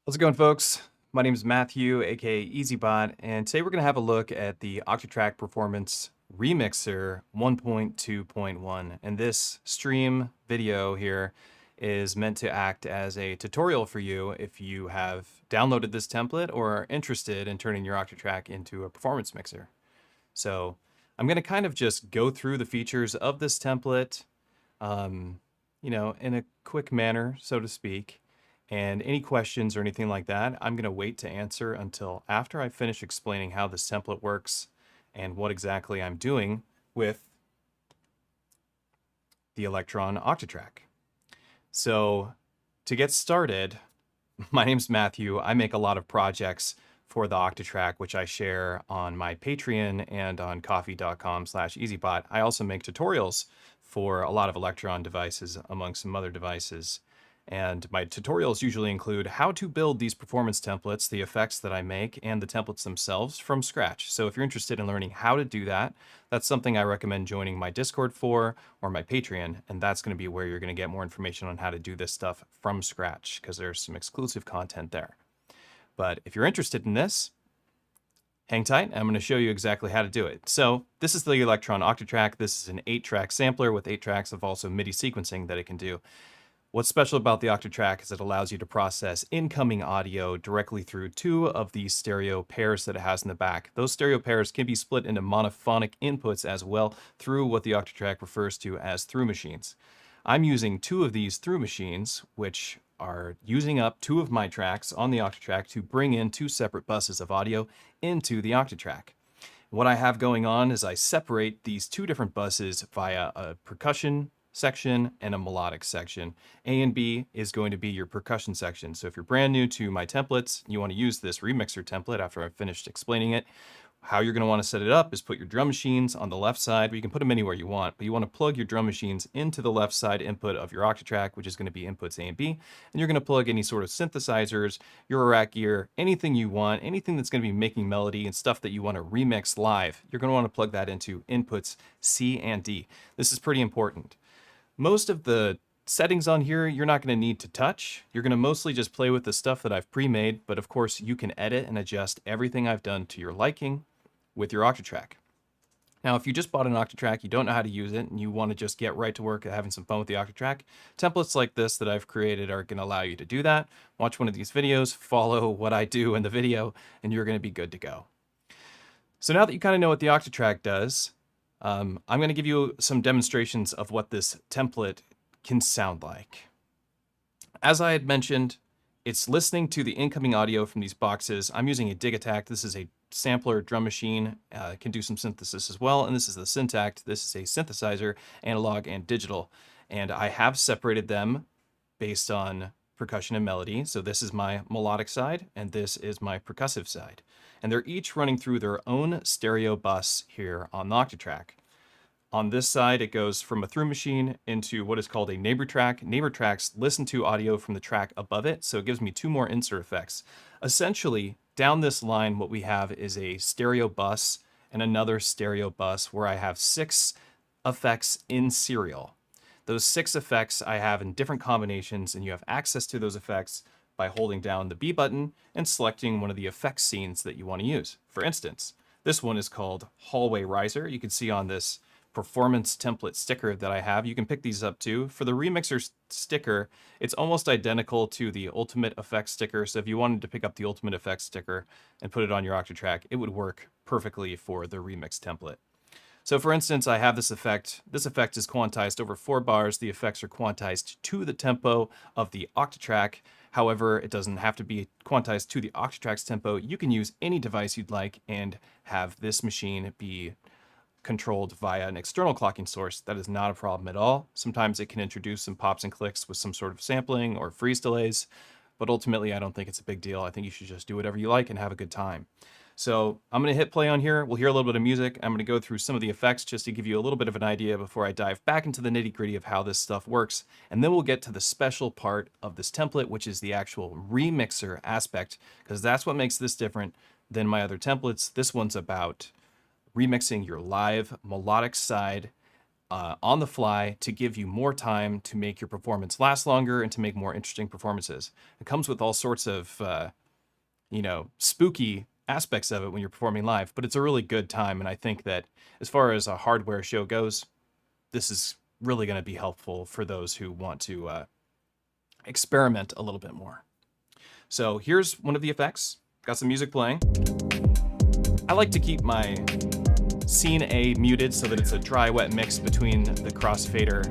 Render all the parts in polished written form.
How's it going, folks? My name is Matthew, aka EZBOT, and today we're going to have a look at the Octatrack Performance Remixer 1.2.1. And this stream video here is meant to act as a tutorial for you if you have downloaded this template or are interested in turning your Octatrack into a performance mixer. So I'm going to kind of just go through the features of this template, in a quick manner, so to speak. And any questions or anything like that, I'm going to wait to answer until after I finish explaining how this template works and what exactly I'm doing with the Elektron Octatrack. So to get started, my name's Matthew. I make a lot of projects for the Octatrack, which I share on my Patreon and on ko-fi.com/EZBOT. I also make tutorials for a lot of Elektron devices, among some other devices. And my tutorials usually include how to build these performance templates, the effects that I make, and the templates themselves from scratch. So if you're interested in learning how to do that, that's something I recommend joining my Discord for or my Patreon. And that's going to be where you're going to get more information on how to do this stuff from scratch, because there's some exclusive content there. But if you're interested in this, hang tight. I'm going to show you exactly how to do it. So this is the Elektron Octatrack. This is an 8-track sampler with 8 tracks of also MIDI sequencing that it can do. What's special about the Octatrack is it allows you to process incoming audio directly through 2 of the stereo pairs that it has in the back. Those stereo pairs can be split into monophonic inputs as well through what the Octatrack refers to as through machines. I'm using 2 of these through machines, which are using up 2 of my tracks on the Octatrack to bring in 2 separate buses of audio into the Octatrack. What I have going on is I separate these 2 different buses via a percussion section and a melodic section. A and B is going to be your percussion section. So if you're brand new to my templates, you want to use this remixer template after I've finished explaining it, how you're going to want to set it up is put your drum machines on the left side, but you can put them anywhere you want, but you want to plug your drum machines into the left side input of your Octatrack, which is going to be inputs A and B, and you're going to plug any sort of synthesizers, your rack gear, anything you want, anything that's going to be making melody and stuff that you want to remix live, you're going to want to plug that into inputs C and D. This is pretty important. Most of the settings on here, you're not going to need to touch. You're going to mostly just play with the stuff that I've pre-made, but of course you can edit and adjust everything I've done to your liking with your Octatrack. Now, if you just bought an Octatrack, you don't know how to use it, and you want to just get right to work at having some fun with the Octatrack, templates like this that I've created are going to allow you to do that. Watch one of these videos, follow what I do in the video, and you're going to be good to go. So now that you kind of know what the Octatrack does, I'm going to give you some demonstrations of what this template can sound like. As I had mentioned, it's listening to the incoming audio from these boxes. I'm using a Dig Attack. This is a sampler drum machine. It can do some synthesis as well. And this is the Syntact. This is a synthesizer, analog and digital. And I have separated them based on percussion and melody. So this is my melodic side, and this is my percussive side. And they're each running through their own stereo bus here on the Octatrack. On this side, it goes from a through machine into what is called a neighbor track. Neighbor tracks listen to audio from the track above it, so it gives me 2 more insert effects. Essentially, down this line, what we have is a stereo bus and another stereo bus where I have 6 effects in serial. Those 6 effects I have in different combinations, and you have access to those effects by holding down the B button and selecting one of the effects scenes that you want to use. For instance, this one is called Hallway Riser. You can see on this performance template sticker that I have. You can pick these up too. For the remixer sticker, it's almost identical to the ultimate effects sticker. So if you wanted to pick up the ultimate effects sticker and put it on your Octatrack, it would work perfectly for the remix template. So for instance, I have this effect. This effect is quantized over 4 bars. The effects are quantized to the tempo of the Octatrack. However, it doesn't have to be quantized to the Octatrack's tempo. You can use any device you'd like and have this machine be controlled via an external clocking source. That is not a problem at all. Sometimes it can introduce some pops and clicks with some sort of sampling or freeze delays, but ultimately I don't think it's a big deal. I think you should just do whatever you like and have a good time. So I'm going to hit play on here. We'll hear a little bit of music. I'm going to go through some of the effects just to give you a little bit of an idea before I dive back into the nitty-gritty of how this stuff works. And then we'll get to the special part of this template, which is the actual remixer aspect, because that's what makes this different than my other templates. This one's about remixing your live melodic side on the fly to give you more time to make your performance last longer and to make more interesting performances. It comes with all sorts of, spooky aspects of it when you're performing live, but it's a really good time. And I think that as far as a hardware show goes, this is really going to be helpful for those who want to experiment a little bit more. So here's one of the effects. Got some music playing. I like to keep my scene A muted so that it's a dry wet mix between the crossfader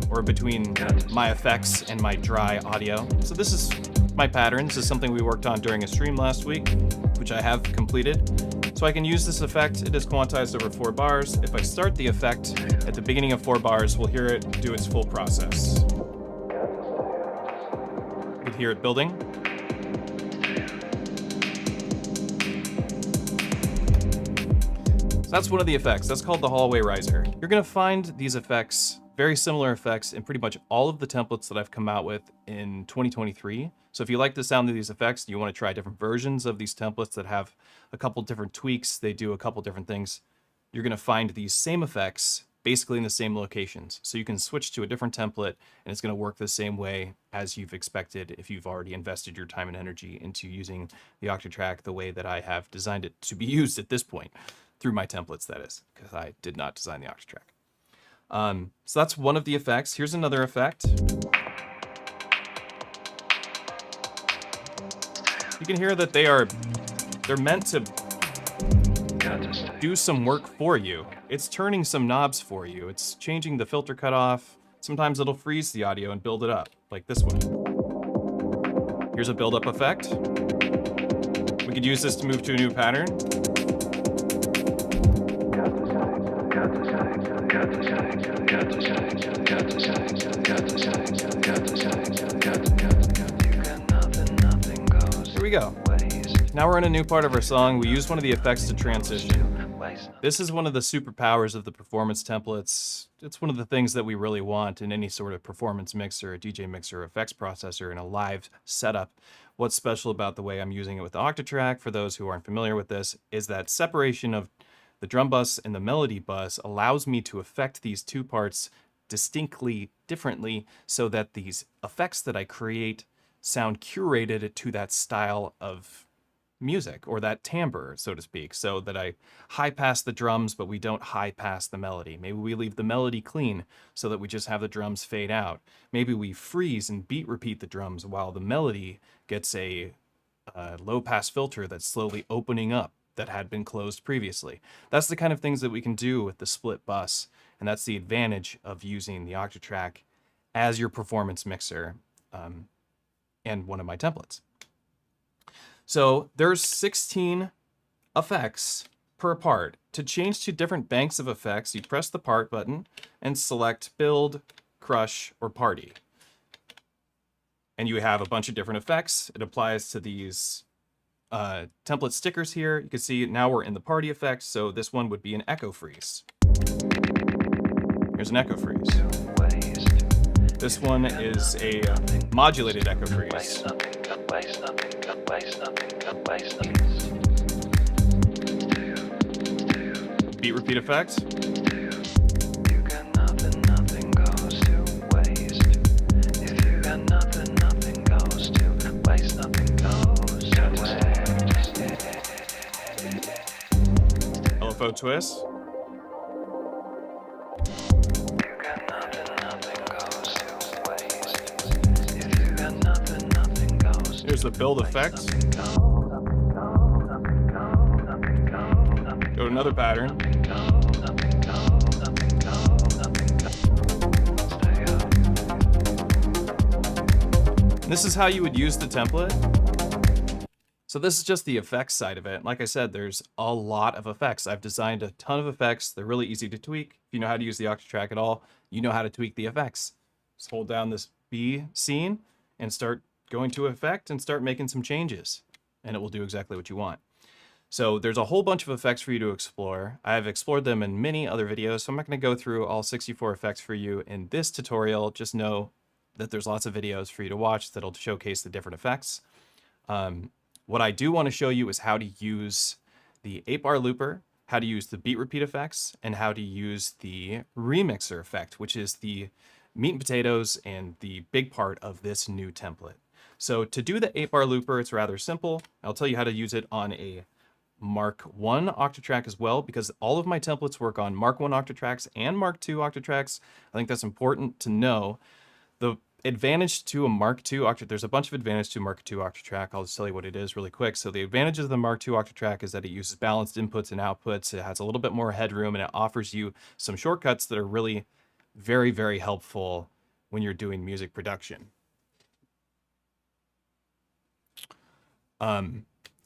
or between my effects and my dry audio. So this is my pattern. This is something we worked on during a stream last week, which I have completed. So I can use this effect. It is quantized over 4 bars. If I start the effect at the beginning of 4 bars, we'll hear it do its full process. You'll hear it building. That's one of the effects. That's called the hallway riser. You're gonna find these effects, very similar effects, in pretty much all of the templates that I've come out with in 2023. So if you like the sound of these effects, you wanna try different versions of these templates that have a couple different tweaks, they do a couple different things, you're gonna find these same effects basically in the same locations. So you can switch to a different template and it's gonna work the same way as you've expected if you've already invested your time and energy into using the Octatrack the way that I have designed it to be used at this point. Through my templates, that is, because I did not design the Octatrack. So that's one of the effects. Here's another effect. You can hear that they're meant to do some work for you. It's turning some knobs for you. It's changing the filter cutoff. Sometimes it'll freeze the audio and build it up, like this one. Here's a build-up effect. We could use this to move to a new pattern. Here we go. Now we're in a new part of our song. We use one of the effects to transition. This is one of the superpowers of the performance templates. It's one of the things that we really want in any sort of performance mixer, a DJ mixer, effects processor, in a live setup. What's special about the way I'm using it with the Octatrack, for those who aren't familiar with this, is that separation of the drum bus and the melody bus allows me to affect these two parts distinctly differently so that these effects that I create sound curated to that style of music, or that timbre, so to speak, so that I high pass the drums, but we don't high pass the melody. Maybe we leave the melody clean so that we just have the drums fade out. Maybe we freeze and beat repeat the drums while the melody gets a low pass filter that's slowly opening up that had been closed previously. That's the kind of things that we can do with the split bus, and that's the advantage of using the Octatrack as your performance mixer and one of my templates. So there's 16 effects per part. To change to different banks of effects, you press the part button and select build, crush, or party. And you have a bunch of different effects. It applies to these template stickers here. You can see now we're in the party effect, so this one would be an echo freeze. Here's an echo freeze. This one is a modulated echo freeze. Beat repeat effect. LFO twist. Here's the build effect. Go to another pattern. This is how you would use the template. So this is just the effects side of it. Like I said, there's a lot of effects. I've designed a ton of effects. They're really easy to tweak. If you know how to use the Octatrack at all, you know how to tweak the effects. Just hold down this B scene and start going to effect and start making some changes, and it will do exactly what you want. So there's a whole bunch of effects for you to explore. I've explored them in many other videos, so I'm not going to go through all 64 effects for you in this tutorial. Just know that there's lots of videos for you to watch that'll showcase the different effects. What I do want to show you is how to use the 8-bar looper, how to use the beat repeat effects, and how to use the remixer effect, which is the meat and potatoes and the big part of this new template. So to do the 8-bar looper, it's rather simple. I'll tell you how to use it on a Mark 1 Octatrack as well, because all of my templates work on Mark 1 Octatracks and Mark 2 Octatracks. I think that's important to know. The advantage to a Mark 2 Octatrack, there's a bunch of advantage to Mark 2 Octatrack. I'll just tell you what it is really quick. So the advantages of the Mark 2 Octatrack is that it uses balanced inputs and outputs. It has a little bit more headroom, and it offers you some shortcuts that are really very, very helpful when you're doing music production.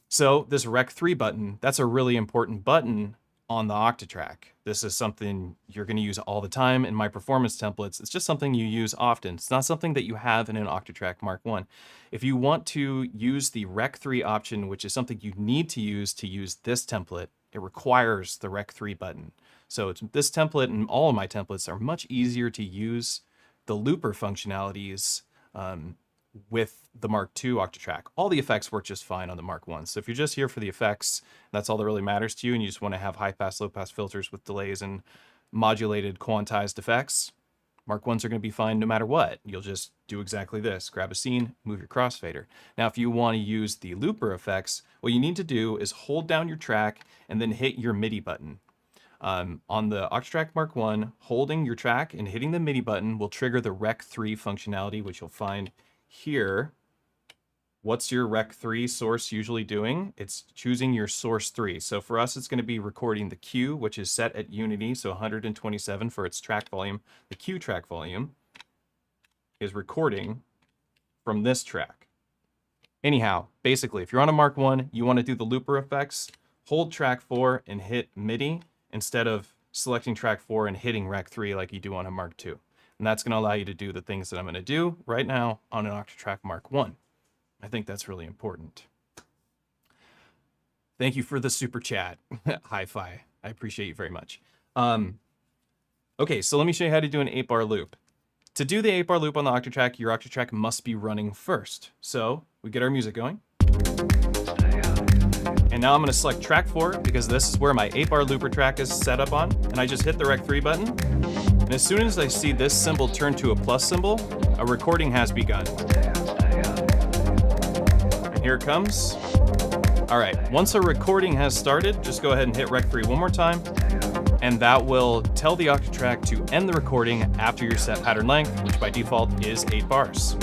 So this Rec 3 button, that's a really important button on the Octatrack. This is something you're going to use all the time in my performance templates. It's just something you use often. It's not something that you have in an Octatrack Mark 1. If you want to use the Rec 3 option, which is something you need to use this template, it requires the Rec 3 button. So this template and all of my templates are much easier to use the looper functionalities with the Mark II Octatrack. All the effects work just fine on the Mark I. So if you're just here for the effects, that's all that really matters to you, and you just want to have high-pass, low-pass filters with delays and modulated quantized effects, Mark Is are going to be fine no matter what. You'll just do exactly this. Grab a scene, move your crossfader. Now, if you want to use the looper effects, what you need to do is hold down your track and then hit your MIDI button. On the Octatrack Mark I, holding your track and hitting the MIDI button will trigger the Rec 3 functionality, which you'll find here. What's your Rec 3 source usually doing? It's choosing your source 3. So for us, it's going to be recording the Q, which is set at unity, so 127 for its track volume. The Q track volume is recording from this track. Anyhow, basically, if you're on a Mark I, you want to do the looper effects, hold track 4 and hit MIDI instead of selecting track 4 and hitting Rec 3 like you do on a Mark II. And that's going to allow you to do the things that I'm going to do right now on an Octatrack Mark I. I think that's really important. Thank you for the super chat. Hi-fi. I appreciate you very much. Okay, so let me show you how to do an 8-bar loop. To do the 8-bar loop on the Octatrack, your Octatrack must be running first. So we get our music going. And now I'm going to select track 4 because this is where my 8-bar looper track is set up on. And I just hit the Rec 3 button. And as soon as I see this symbol turn to a plus symbol, a recording has begun. And here it comes. All right, once a recording has started, just go ahead and hit Rec 3 one more time. And that will tell the Octatrack to end the recording after your set pattern length, which by default is 8 bars.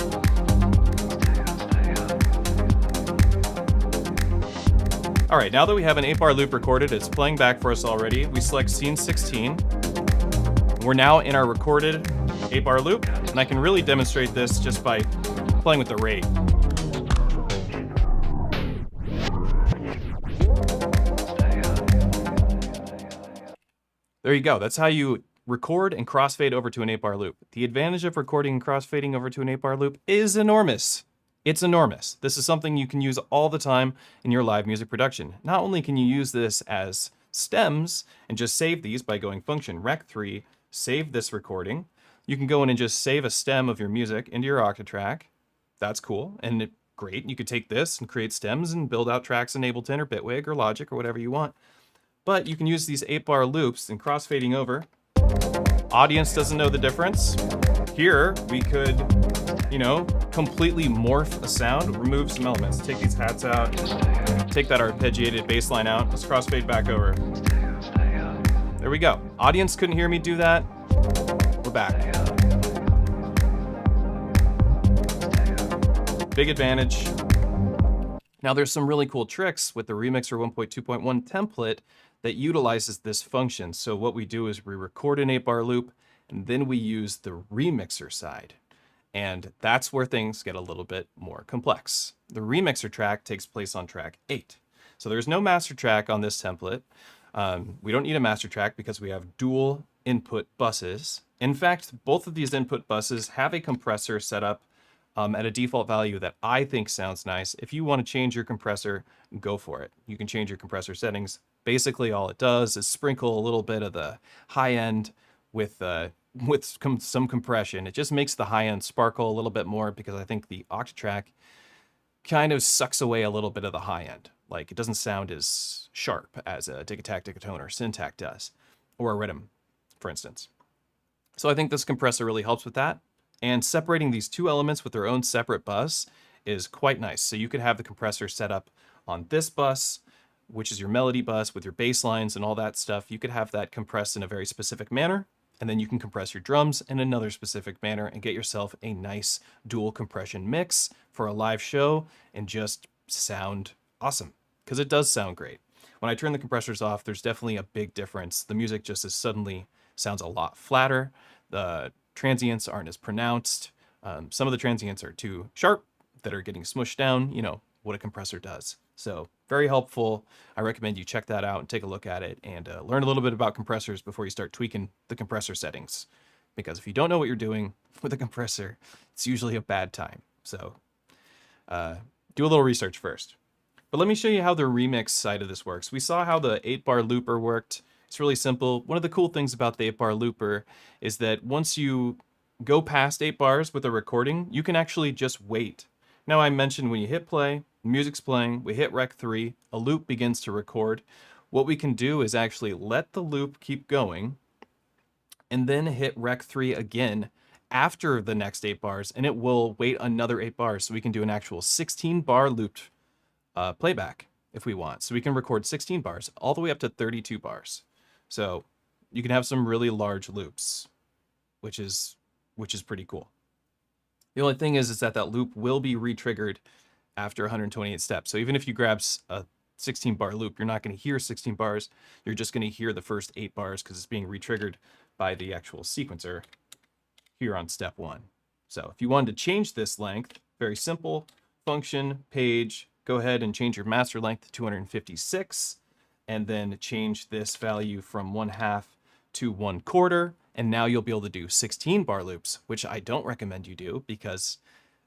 All right, now that we have an 8-bar loop recorded, it's playing back for us already. We select scene 16. We're now in our recorded 8-bar loop, and I can really demonstrate this just by playing with the rate. There you go. That's how you record and crossfade over to an 8-bar loop. The advantage of recording and crossfading over to an 8-bar loop is enormous. It's enormous. This is something you can use all the time in your live music production. Not only can you use this as stems and just save these by going function Rec 3, save this recording. You can go in and just save a stem of your music into your Octatrack. That's cool and great. You could take this and create stems and build out tracks in Ableton or Bitwig or Logic or whatever you want. But you can use these 8-bar loops and crossfading over. Audience doesn't know the difference. Here we could, completely morph a sound, remove some elements. Take these hats out, take that arpeggiated bass line out. Let's crossfade back over. There we go. Audience couldn't hear me do that. We're back. Big advantage. Now there's some really cool tricks with the Remixer 1.2.1 template that utilizes this function. So what we do is we record an 8-bar loop and then we use the remixer side. And that's where things get a little bit more complex. The remixer track takes place on track 8. So there's no master track on this template. We don't need a master track because we have dual input buses. In fact, both of these input buses have a compressor set up at a default value that I think sounds nice. If you want to change your compressor, go for it. You can change your compressor settings. Basically, all it does is sprinkle a little bit of the high end with some compression. It just makes the high end sparkle a little bit more because I think the Octatrack kind of sucks away a little bit of the high end. Like it doesn't sound as sharp as a digitak, digatone, or syntac does, or a rhythm, for instance. So I think this compressor really helps with that. And separating these two elements with their own separate bus is quite nice. So you could have the compressor set up on this bus, which is your melody bus with your bass lines and all that stuff. You could have that compressed in a very specific manner, and then you can compress your drums in another specific manner and get yourself a nice dual compression mix for a live show and just sound awesome, because it does sound great. When I turn the compressors off, there's definitely a big difference. The music just is suddenly sounds a lot flatter. The transients aren't as pronounced. Some of the transients are too sharp that are getting smushed down, you know, what a compressor does. So very helpful. I recommend you check that out and take a look at it and learn a little bit about compressors before you start tweaking the compressor settings. Because if you don't know what you're doing with a compressor, it's usually a bad time. So do a little research first. But let me show you how the remix side of this works. We saw how the 8-bar looper worked. It's really simple. One of the cool things about the 8-bar looper is that once you go past 8 bars with a recording, you can actually just wait. Now I mentioned when you hit play, the music's playing, we hit rec 3, a loop begins to record. What we can do is actually let the loop keep going and then hit rec 3 again after the next 8 bars, and it will wait another 8 bars. So we can do an actual 16-bar looped playback if we want. So we can record 16 bars all the way up to 32 bars. So you can have some really large loops, which is pretty cool. The only thing is that that loop will be re-triggered after 128 steps. So even if you grab a 16-bar loop, you're not going to hear 16 bars. You're just going to hear the first 8 bars because it's being re-triggered by the actual sequencer here on step 1. So if you wanted to change this length, very simple, function, page, go ahead and change your master length to 256, and then change this value from 1/2 to 1/4. And now you'll be able to do 16-bar loops, which I don't recommend you do because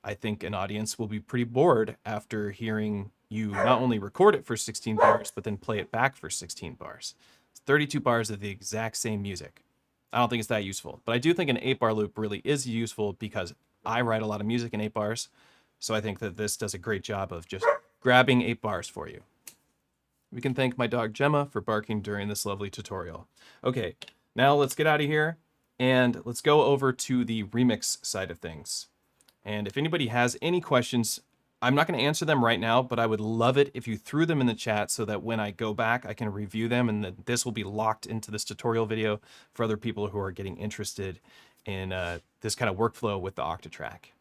I think an audience will be pretty bored after hearing you not only record it for 16 bars, but then play it back for 16 bars. It's 32 bars of the exact same music. I don't think it's that useful, but I do think an 8-bar loop really is useful because I write a lot of music in 8 bars. So I think that this does a great job of just grabbing 8 bars for you. We can thank my dog Gemma for barking during this lovely tutorial. Okay, now let's get out of here and let's go over to the remix side of things. And if anybody has any questions, I'm not going to answer them right now, but I would love it if you threw them in the chat so that when I go back, I can review them, and that this will be locked into this tutorial video for other people who are getting interested in this kind of workflow with the Octatrack.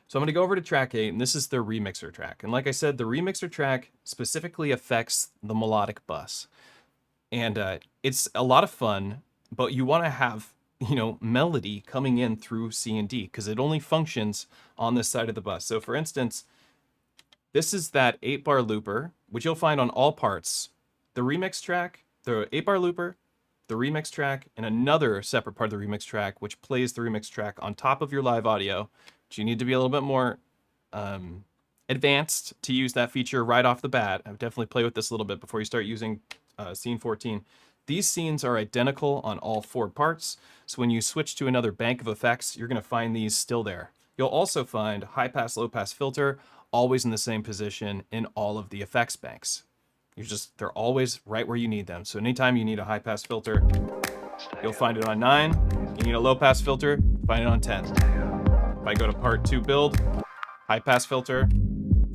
So I'm going to go over to track 8, and this is the remixer track. And like I said, the remixer track specifically affects the melodic bus. And it's a lot of fun, but you want to have, you know, melody coming in through C and D because it only functions on this side of the bus. So for instance, this is that 8-bar looper, which you'll find on all parts. The remix track, the 8-bar looper, the remix track, and another separate part of the remix track, which plays the remix track on top of your live audio. But you need to be a little bit more advanced to use that feature right off the bat. I would definitely play with this a little bit before you start using scene 14. These scenes are identical on all 4 parts, so when you switch to another bank of effects, you're going to find these still there. You'll also find high pass, low pass filter always in the same position in all of the effects banks. They're always right where you need them. So anytime you need a high pass filter, you'll find it on 9. You need a low pass filter, find it on 10. If I go to part 2 build, high pass filter,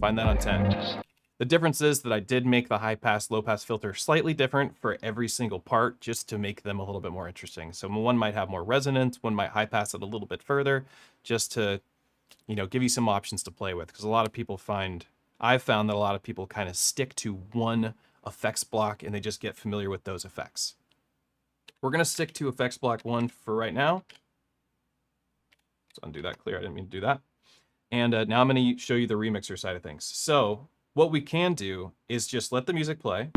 find that on 10. The difference is that I did make the high pass, low pass filter slightly different for every single part just to make them a little bit more interesting. So one might have more resonance, one might high pass it a little bit further just to, you know, give you some options to play with. Because I've found that a lot of people kind of stick to one effects block and they just get familiar with those effects. We're going to stick to effects block 1 for right now. Let's undo that clear. I didn't mean to do that. And now I'm going to show you the remixer side of things. So what we can do is just let the music play.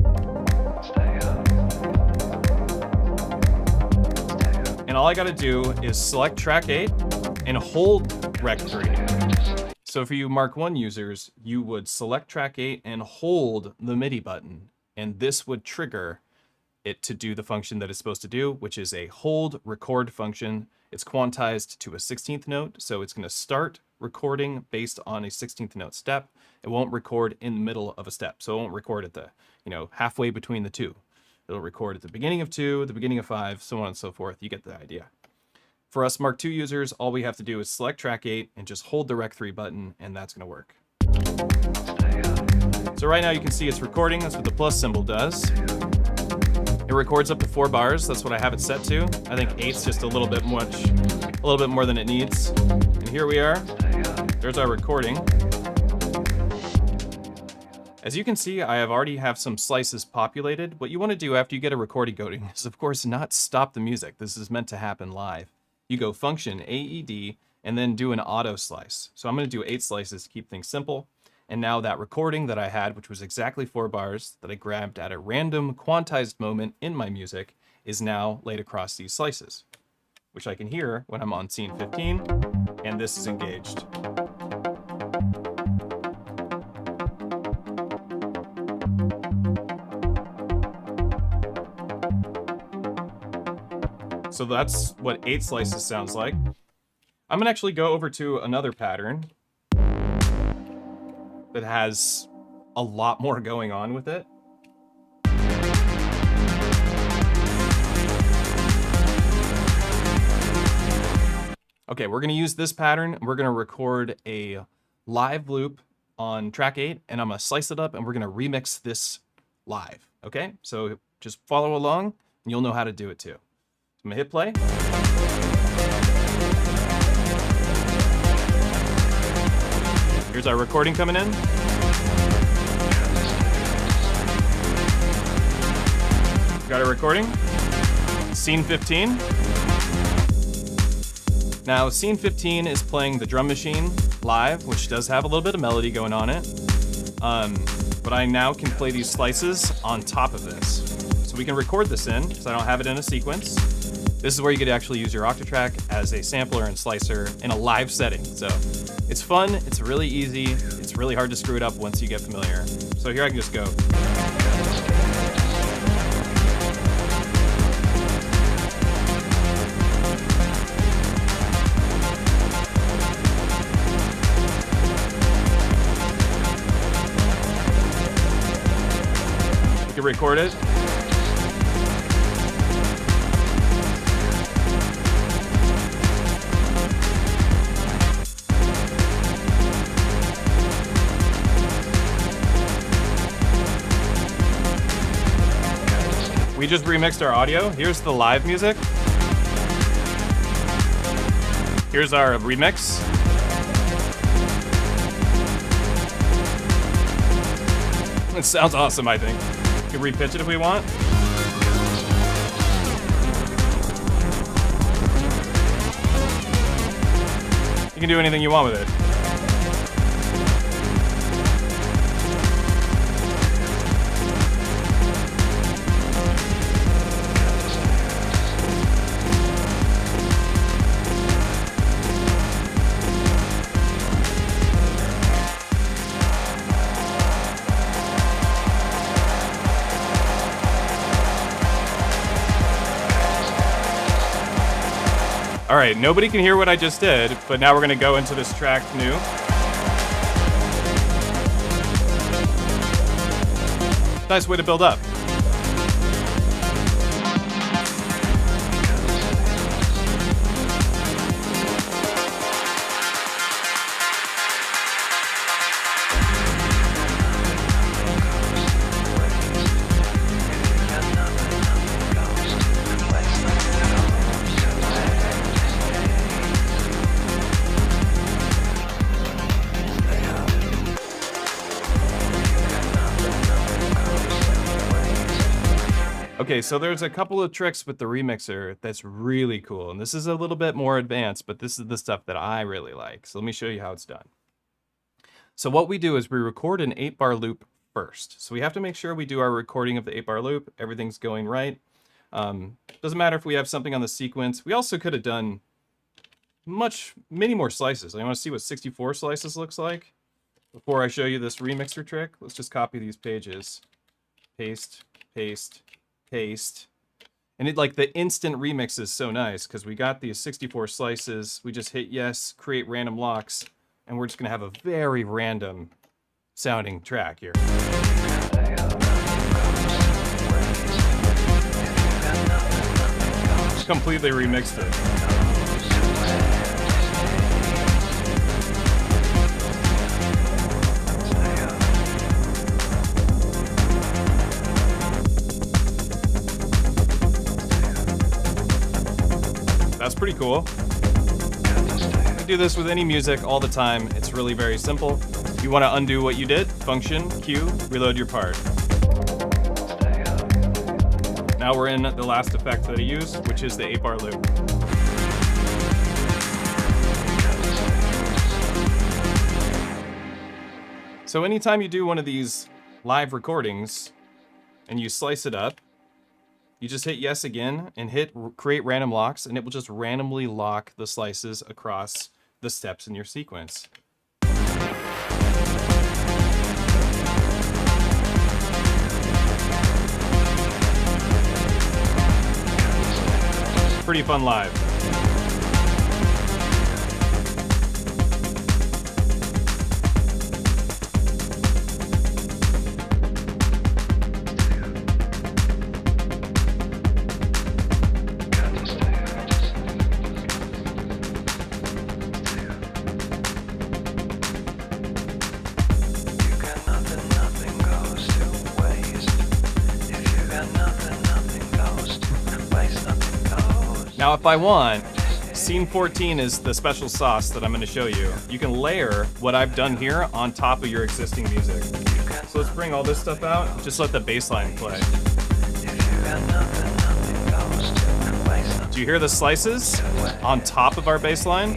And all I got to do is select track 8 and hold rec 3. So for you Mark 1 users, you would select track 8 and hold the MIDI button. And this would trigger it to do the function that it's supposed to do, which is a hold record function. It's quantized to a 16th note, so it's going to start recording based on a 16th note step. It won't record in the middle of a step. So it won't record at the, halfway between the two. It'll record at the beginning of 2, the beginning of 5, so on and so forth. You get the idea. For us Mark II users, all we have to do is select track 8 and just hold the Rec 3 button, and that's going to work. So right now you can see it's recording. That's what the plus symbol does. It records up to 4 bars. That's what I have it set to. I think 8's just a little bit more than it needs. And here we are. There's our recording. As you can see, I already have some slices populated. What you want to do after you get a recording going is, of course, not stop the music. This is meant to happen live. You go function AED and then do an auto slice. So I'm going to do 8 slices to keep things simple. And now that recording that I had, which was exactly 4 bars that I grabbed at a random quantized moment in my music, is now laid across these slices, which I can hear when I'm on scene 15, and this is engaged. So that's what 8 slices sounds like. I'm gonna actually go over to another pattern that has a lot more going on with it. Okay, we're gonna use this pattern. We're gonna record a live loop on track 8, and I'm gonna slice it up, and we're gonna remix this live, okay? So just follow along, and you'll know how to do it too. So I'm gonna hit play. Here's our recording coming in. Got a recording. Scene 15. Now, scene 15 is playing the drum machine live, which does have a little bit of melody going on it. But I now can play these slices on top of this. So we can record this in, because I don't have it in a sequence. This is where you get to actually use your Octatrack as a sampler and slicer in a live setting. So it's fun, it's really easy, it's really hard to screw it up once you get familiar. So here I can just go. You can record it. We just remixed our audio. Here's the live music. Here's our remix. It sounds awesome, I think. We can repitch it if we want. You can do anything you want with it. All right, nobody can hear what I just did, but now we're gonna go into this track new. Nice way to build up. Okay, so there's a couple of tricks with the remixer that's really cool, and this is a little bit more advanced, but this is the stuff that I really like. So let me show you how it's done. So what we do is we record an 8-bar loop first. So we have to make sure we do our recording of the 8-bar loop. Everything's going right. Doesn't matter if we have something on the sequence. We also could have done many more slices. I want to see what 64 slices looks like. Before I show you this remixer trick, let's just copy these pages. Paste, paste, paste. And like the instant remix is so nice because we got these 64 slices. We just hit yes, create random locks. and we're just gonna have a very random sounding track here. Just completely remixed it. That's pretty cool. You do this with any music all the time. It's really very simple. You want to undo what you did, function, Q, reload your part. Now we're in the last effect that I use, which is the 8-bar loop. So anytime you do one of these live recordings and you slice it up, you just hit yes again and hit create random locks, and it will just randomly lock the slices across the steps in your sequence. Pretty fun live. Now, if I want, scene 14 is the special sauce that I'm going to show you. You can layer what I've done here on top of your existing music. So let's bring all this stuff out. Just let the bass line play. Do you hear the slices on top of our bass line?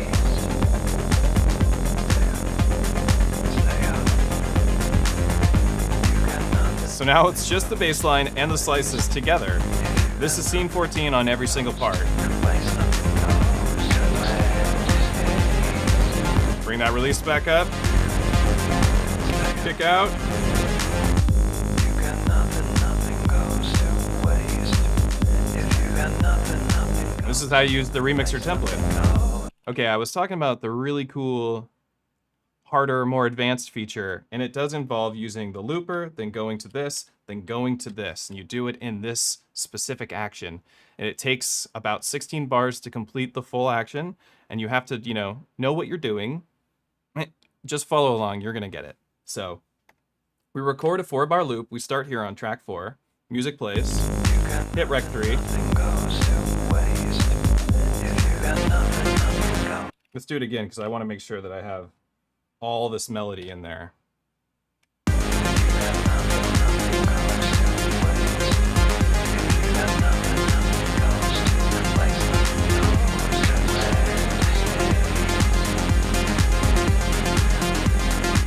So now it's just the bass line and the slices together. This is scene 14 on every single part. Bring that release back up. Kick out. This is how you use the Remixer template. Okay, I was talking about the really cool, harder, more advanced feature, and it does involve using the looper, then going to this, then going to this, and you do it in this specific action. And it takes about 16 bars to complete the full action, and you have to, know what you're doing. Just follow along, you're gonna get it. So, we record a 4-bar loop. We start here on track 4. Music plays. Hit rec 3. Let's do it again, because I want to make sure that I have all this melody in there.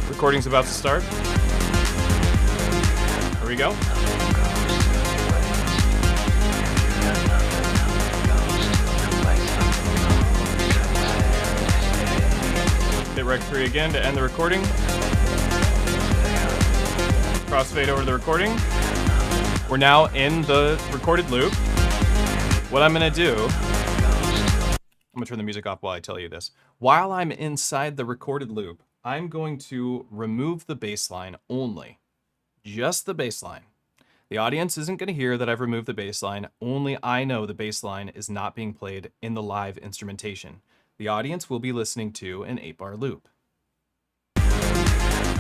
Recording's about to start. Here we go. Hit rec 3 again to end the recording. Crossfade over the recording. We're now in the recorded loop. What I'm gonna do, I'm gonna turn the music off while I tell you this. While I'm inside the recorded loop, I'm going to remove the bass line only. Just the bass line. The audience isn't gonna hear that I've removed the bass line. Only I know the bass line is not being played in the live instrumentation. The audience will be listening to an 8-bar loop.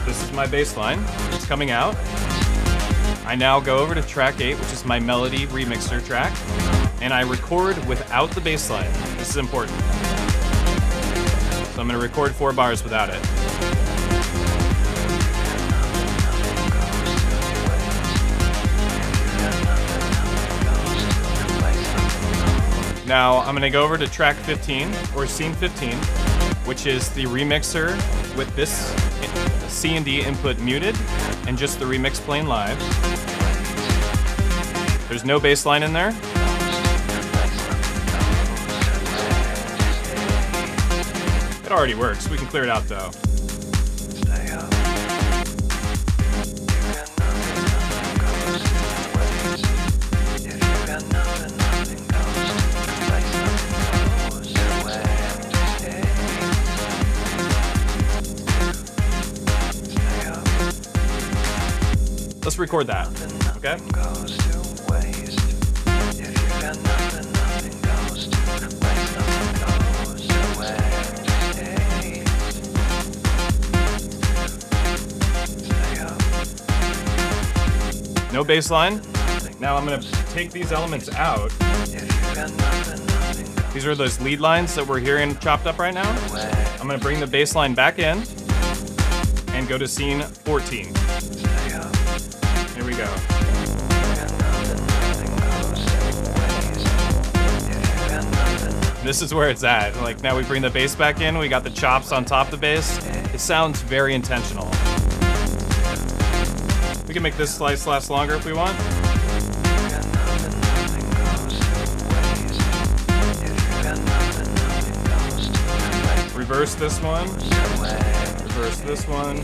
This is my bass line. It's coming out. I now go over to track 8, which is my melody remixer track, and I record without the bass line. This is important. So I'm going to record 4 bars without it. Now I'm going to go over to track 15, or scene 15, which is the remixer with this C&D input muted and just the remix playing live. There's no bass line in there. It already works. We can clear it out though. Let's record that, okay? No bass line. Now I'm gonna take these elements out. These are those lead lines that we're hearing chopped up right now. I'm gonna bring the bass line back in and go to scene 14. Here we go. This is where it's at. Like now we bring the bass back in, we got the chops on top of the bass. It sounds very intentional. We can make this slice last longer if we want. Reverse this one. Reverse this one.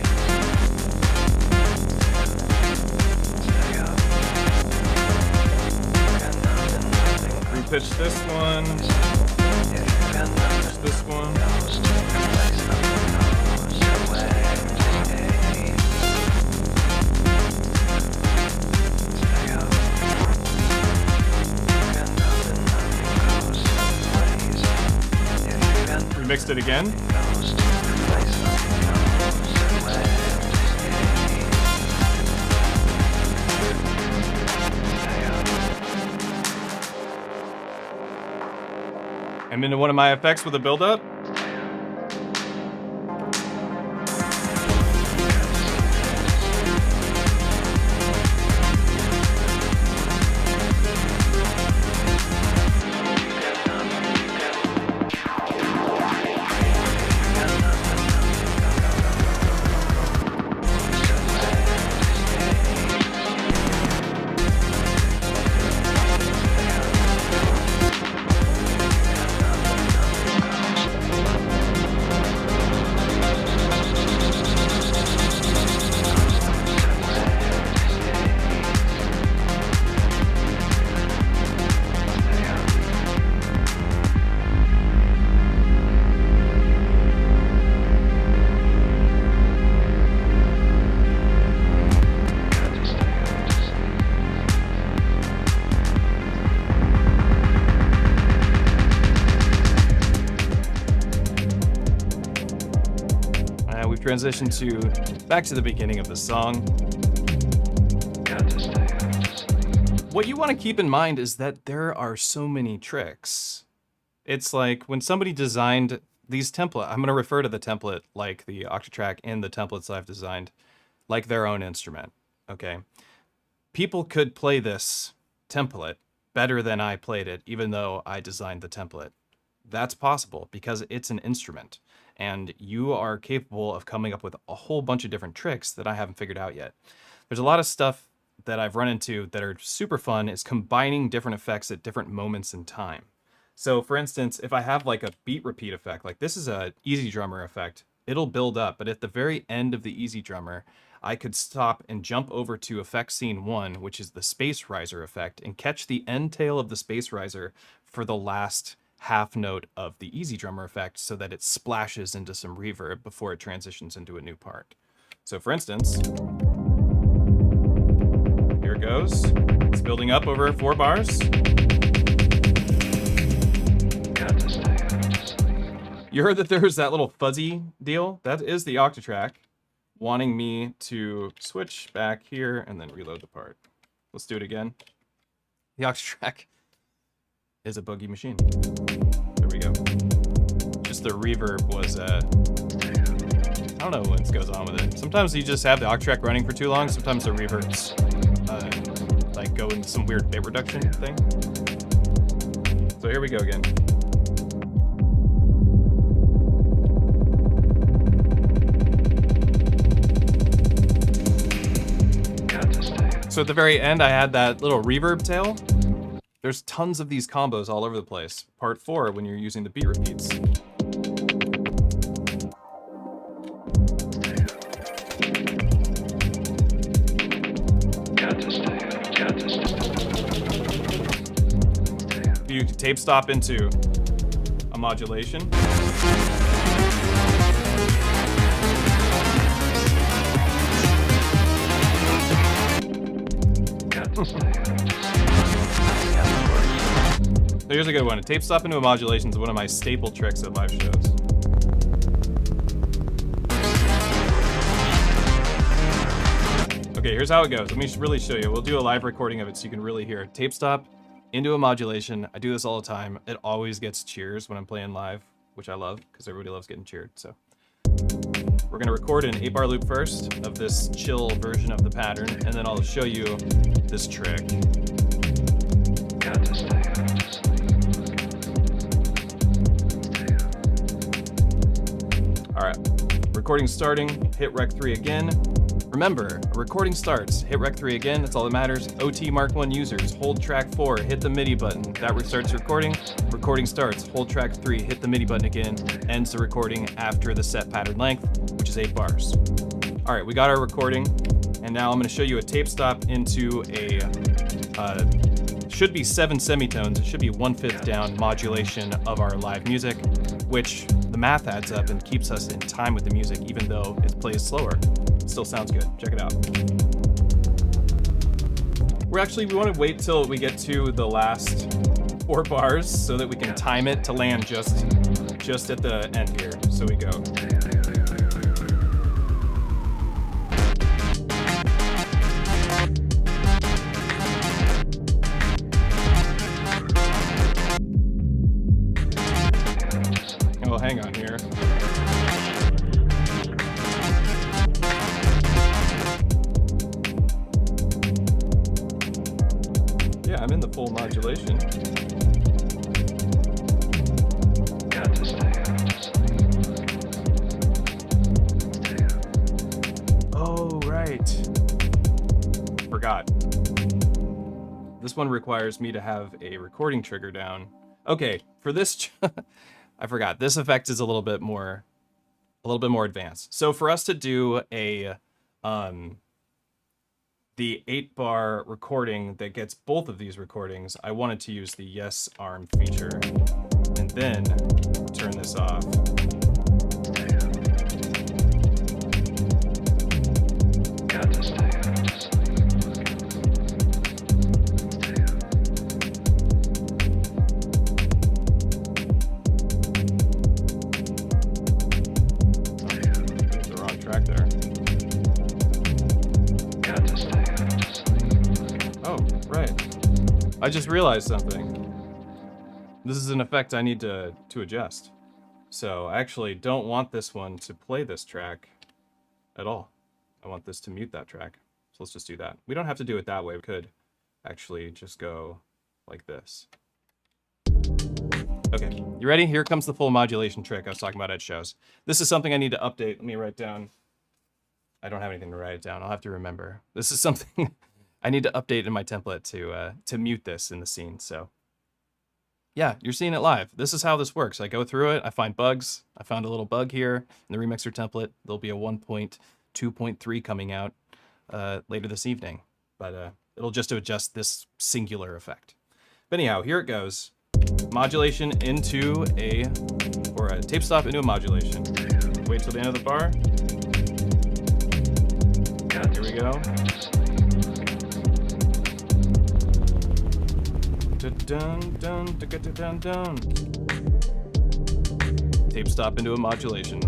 Repitch this one. Pitch this one. Remixed it again. I'm into one of my effects with a build-up. Transition to back to the beginning of the song. What you want to keep in mind is that there are so many tricks. It's like when somebody designed these templates, I'm going to refer to the template like the Octatrack and the templates I've designed like their own instrument. Okay. People could play this template better than I played it, even though I designed the template. That's possible because it's an instrument. And you are capable of coming up with a whole bunch of different tricks that I haven't figured out yet. There's a lot of stuff that I've run into that are super fun is combining different effects at different moments in time. So for instance, if I have like a beat repeat effect, like this is a easy drummer effect, it'll build up, but at the very end of the easy drummer, I could stop and jump over to effect scene 1, which is the space riser effect, and catch the end tail of the space riser for the last half note of the easy drummer effect so that it splashes into some reverb before it transitions into a new part. So for instance, here it goes. It's building up over 4 bars. You heard that there was that little fuzzy deal? That is the Octatrack wanting me to switch back here and then reload the part. Let's do it again. The Octatrack is a boogie machine. There we go. Just the reverb was, I don't know what goes on with it. Sometimes you just have the Octatrack running for too long. Sometimes the reverbs, like go into some weird bit reduction thing. So here we go again. So at the very end, I had that little reverb tail. There's tons of these combos all over the place. Part 4, when you're using the beat repeats. You can tape stop into a modulation. So here's a good one. A tape stop into a modulation is one of my staple tricks at live shows. Okay, here's how it goes. Let me really show you. We'll do a live recording of it so you can really hear it. Tape stop into a modulation. I do this all the time. It always gets cheers when I'm playing live, which I love because everybody loves getting cheered. So we're gonna record an 8-bar loop first of this chill version of the pattern, and then I'll show you this trick. All right, recording starting, hit rec 3 again. Remember, a recording starts, hit rec 3 again, that's all that matters. OT Mark 1 users, hold track 4, hit the MIDI button. That restarts recording. Recording starts, hold track 3, hit the MIDI button again, ends the recording after the set pattern length, which is 8 bars. All right, we got our recording, and now I'm gonna show you a tape stop into a, should be 7 semitones, it should be 1/5 down modulation of our live music, which the math adds up and keeps us in time with the music, even though it plays slower. It still sounds good. Check it out. We want to wait till we get to the last 4 bars so that we can time it to land just at the end here. So we go. Oh, hang on here. Yeah, I'm in the full modulation. Oh, right. Forgot. This one requires me to have a recording trigger down. Okay, for this, I forgot. This effect is a little bit more advanced. So for us to do a, the 8-bar recording that gets both of these recordings, I wanted to use the yes arm feature and then turn this off. The wrong track there. Oh, right. I just realized something. This is an effect I need to adjust. So I actually don't want this one to play this track at all. I want this to mute that track. So let's just do that. We don't have to do it that way. We could actually just go like this. Okay, you ready? Here comes the full modulation trick I was talking about at shows. This is something I need to update. Let me write down. I don't have anything to write it down. I'll have to remember. This is something I need to update in my template to mute this in the scene. So yeah, you're seeing it live. This is how this works. I go through it. I find bugs. I found a little bug here in the Remixer template. There'll be a 1.2.3 coming out later this evening, but it'll just adjust this singular effect. But anyhow, here it goes. Modulation into a tape stop into a modulation. Wait till the end of the bar. Here we go. Dun. Tape stop into a modulation.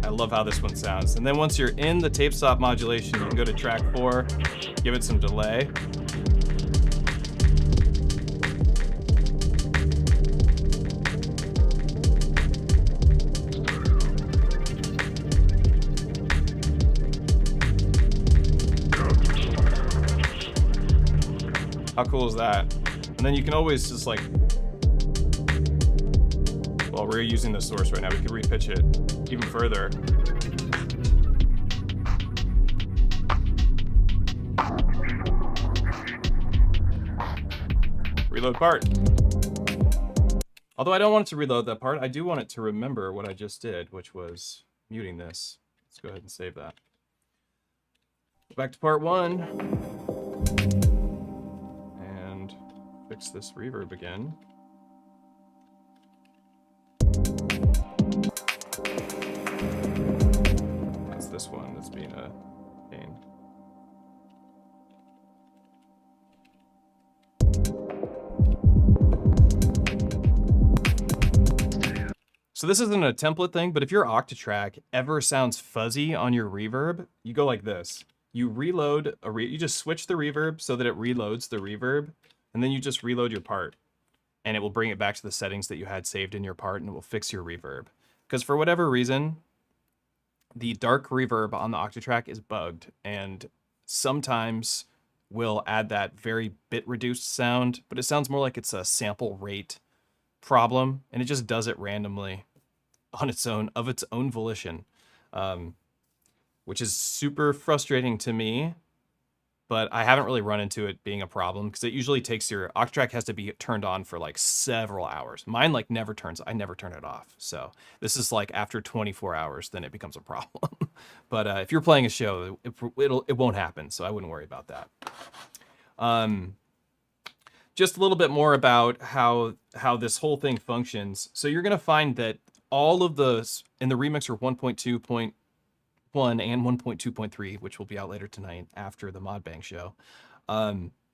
I love how this one sounds. And then once you're in the tape stop modulation, you can go to track 4, give it some delay. How cool is that? And then you can always just like, well, we're using the source right now. We can repitch it even further. Reload part. Although I don't want it to reload that part, I do want it to remember what I just did, which was muting this. Let's go ahead and save that. Go back to part 1. Fix this reverb again. That's this one that's being a gain. So this isn't a template thing, but if your Octatrack ever sounds fuzzy on your reverb, you go like this. You reload you just switch the reverb so that it reloads the reverb, and then you just reload your part, and it will bring it back to the settings that you had saved in your part, and it will fix your reverb. Because for whatever reason, the dark reverb on the Octatrack is bugged, and sometimes will add that very bit reduced sound, but it sounds more like it's a sample rate problem, and it just does it randomly on its own, of its own volition, which is super frustrating to me, but I haven't really run into it being a problem because it usually takes your Octatrack has to be turned on for like several hours. Mine like I never turn it off. So this is like after 24 hours, then it becomes a problem. But if you're playing a show, it won't happen. So I wouldn't worry about that. Just a little bit more about how this whole thing functions. So you're going to find that all of those in the Remixer 1.2.1 and 1.2.3, which will be out later tonight after the Modbang show,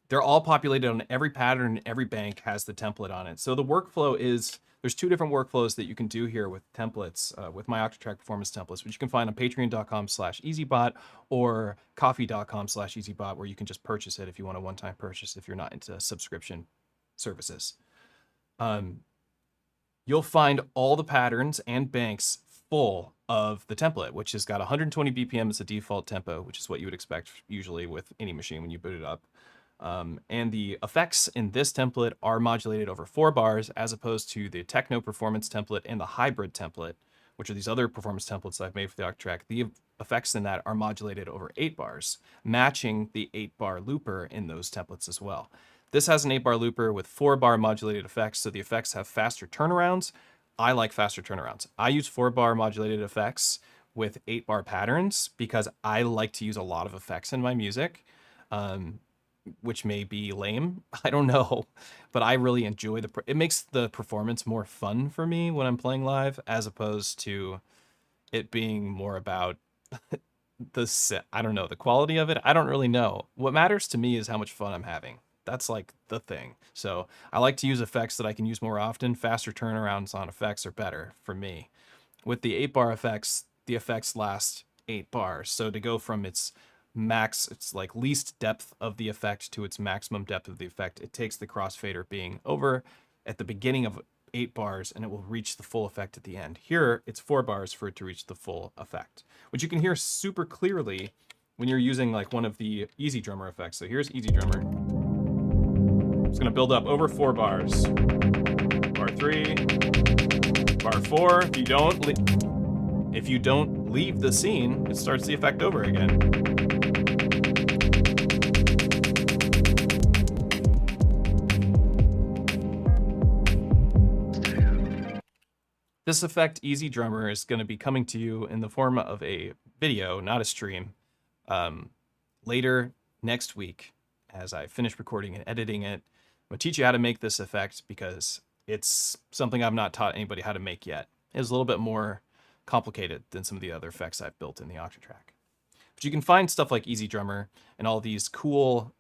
they're all populated on every pattern, and every bank has the template on it. So the workflow is, there's two different workflows that you can do here with templates, with my Octatrack performance templates, which you can find on patreon.com/EZBOT or coffee.com/EZBOT, where you can just purchase it if you want a one-time purchase if you're not into subscription services. You'll find all the patterns and banks full of the template, which has got 120 BPM as a default tempo, which is what you would expect usually with any machine when you boot it up. And the effects in this template are modulated over 4 bars, as opposed to the techno performance template and the hybrid template, which are these other performance templates I've made for the Octatrack. The effects in that are modulated over 8 bars, matching the 8-bar looper in those templates as well. This has an 8-bar looper with 4-bar modulated effects, so the effects have faster turnarounds. I like faster turnarounds. I use 4-bar modulated effects with 8-bar patterns because I like to use a lot of effects in my music, which may be lame. I don't know, but I really enjoy it makes the performance more fun for me when I'm playing live, as opposed to it being more about I don't know, the quality of it. I don't really know. What matters to me is how much fun I'm having. That's like the thing. So I like to use effects that I can use more often. Faster turnarounds on effects are better for me. With the 8-bar effects, the effects last 8 bars. So to go from its like least depth of the effect to its maximum depth of the effect, it takes the crossfader being over at the beginning of 8 bars, and it will reach the full effect at the end. Here, it's 4 bars for it to reach the full effect, which you can hear super clearly when you're using like one of the EZDrummer effects. So here's EZDrummer. It's going to build up over 4 bars. Bar 3, bar 4. If you don't leave the scene, it starts the effect over again. This effect, EZDrummer, is going to be coming to you in the form of a video, not a stream, later next week as I finish recording and editing it. I'm going to teach you how to make this effect because it's something I've not taught anybody how to make yet. It's a little bit more complicated than some of the other effects I've built in the Octatrack. But you can find stuff like EZDrummer and all these cool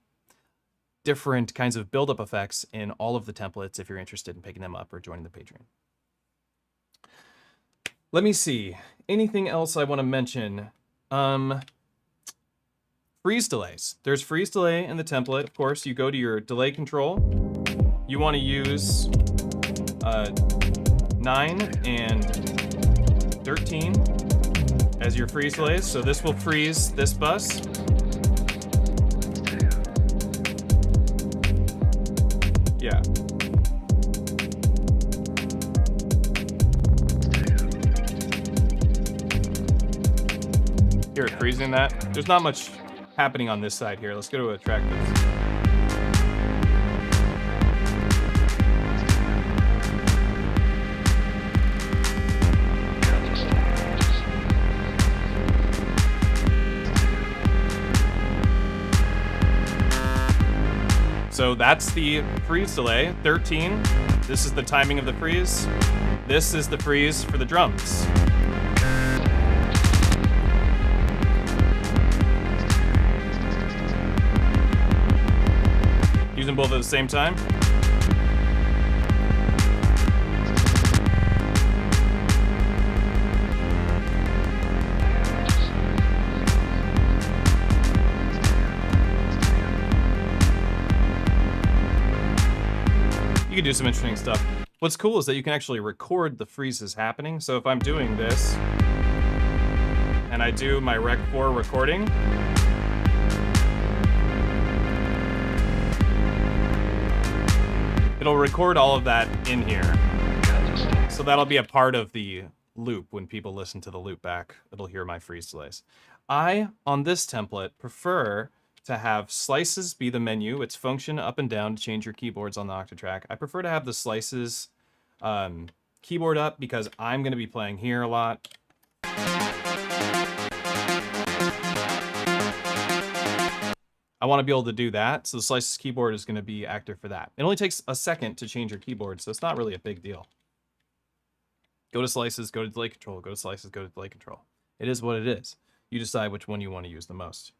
different kinds of build-up effects in all of the templates if you're interested in picking them up or joining the Patreon. Let me see. Anything else I want to mention? Freeze delays. There's freeze delay in the template. Of course, you go to your delay control. You want to use 9 and 13 as your freeze delays. So this will freeze this bus. Yeah. Here, freezing that. There's not much happening on this side here. Let's go to a track list. So that's the freeze delay, 13. This is the timing of the freeze. This is the freeze for the drums. Use them both at the same time. You can do some interesting stuff. What's cool is that you can actually record the freezes happening. So if I'm doing this, and I do my Rec 4 recording, it'll record all of that in here. So that'll be a part of the loop when people listen to the loop back. It'll hear my freeze delays. I, on this template, prefer to have slices be the menu. It's function up and down to change your keyboards on the Octatrack. I prefer to have the slices keyboard up because I'm going to be playing here a lot. I want to be able to do that, so the slices keyboard is going to be active for that. It only takes a second to change your keyboard, so it's not really a big deal. Go to slices, go to delay control, go to slices, go to delay control. It is what it is. You decide which one you want to use the most.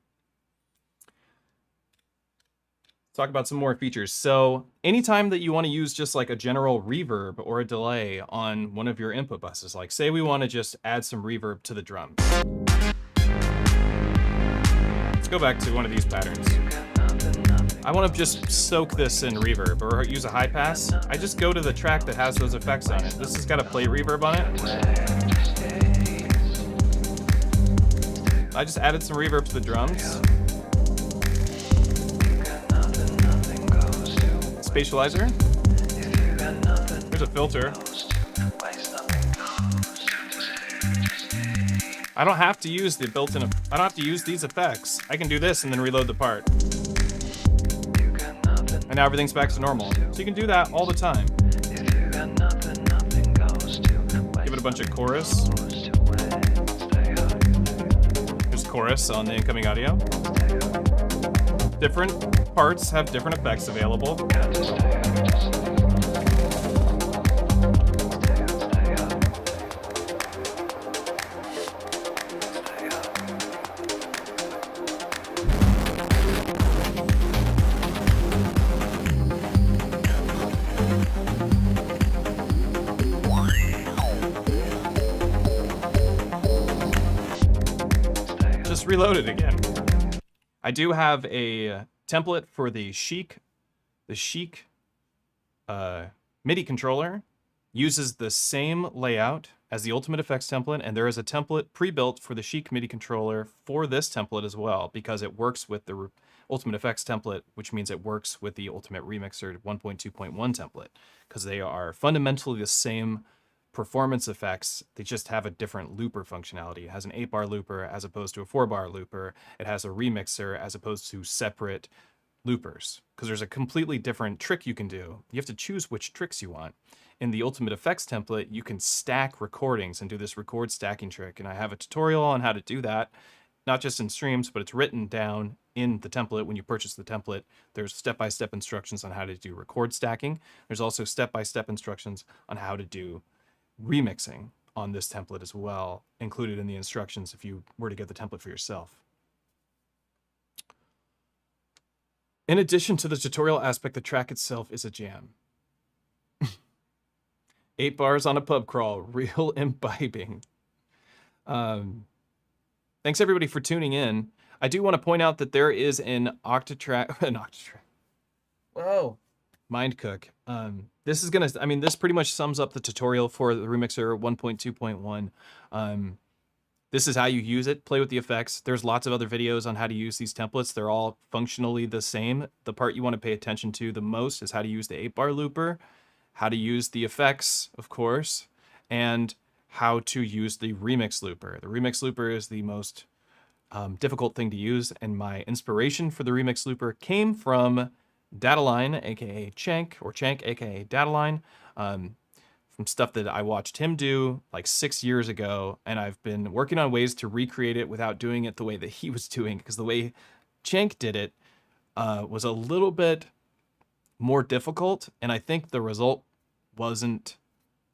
Talk about some more features. So anytime that you want to use just like a general reverb or a delay on one of your input buses, like say we want to just add some reverb to the drums. Let's go back to one of these patterns. I want to just soak this in reverb or use a high pass. I just go to the track that has those effects on it. This has got a play reverb on it. I just added some reverb to the drums. Spatializer. There's a filter. I don't have to use the built-in. I don't have to use these effects. I can do this and then reload the part. And now everything's back to normal. So you can do that all the time. Give it a bunch of chorus. There's chorus on the incoming audio. Different parts have different effects available. Just reload it again. I do have a template for the Chic. The Chic MIDI controller uses the same layout as the Ultimate Effects template, and there is a template pre-built for the Chic MIDI controller for this template as well, because it works with the Ultimate Effects template, which means it works with the Ultimate Remixer 1.2.1 template, because they are fundamentally the same performance effects. They just have a different looper functionality. It has an 8-bar looper as opposed to a 4-bar looper. It has a remixer as opposed to separate loopers, because there's a completely different trick you can do. You have to choose which tricks you want. In the Ultimate Effects template, you can stack recordings and do this record stacking trick, and I have a tutorial on how to do that, not just in streams, but it's written down in the template. When you purchase the template, there's step-by-step instructions on how to do record stacking. There's also step-by-step instructions on how to do remixing on this template as well, included in the instructions if you were to get the template for yourself. In addition to the tutorial aspect, the track itself is a jam. 8 bars on a pub crawl, real imbibing. Thanks everybody for tuning in. I do want to point out that there is an Octatrack, whoa, Mind Cook. This is gonna, I mean, this pretty much sums up the tutorial for the Remixer 1.2.1. This is how you use it, play with the effects. There's lots of other videos on how to use these templates. They're all functionally the same. The part you want to pay attention to the most is how to use the 8-bar looper, how to use the effects, of course, and how to use the remix looper. The remix looper is the most difficult thing to use, and my inspiration for the remix looper came from Dataline, aka Chank, or Chank, aka Dataline, from stuff that I watched him do like 6 years ago, and I've been working on ways to recreate it without doing it the way that he was doing, because the way Chank did it was a little bit more difficult, and I think the result wasn't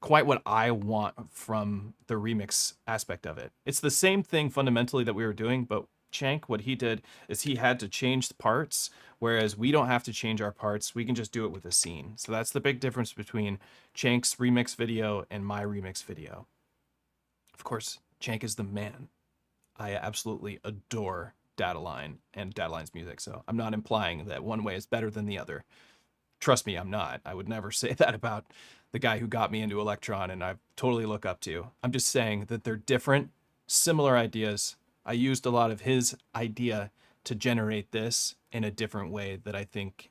quite what I want from the remix aspect of it. It's the same thing fundamentally that we were doing, but Cenk, what he did is he had to change the parts, whereas we don't have to change our parts. We can just do it with a scene. So that's the big difference between Cenk's remix video and my remix video. Of course, Cenk is the man. I absolutely adore Dataline and Dataline's music, so I'm not implying that one way is better than the other. Trust me, I'm not. I would never say that about the guy who got me into Elektron and I totally look up to. I'm just saying that they're different, similar ideas. I used a lot of his idea to generate this in a different way that I think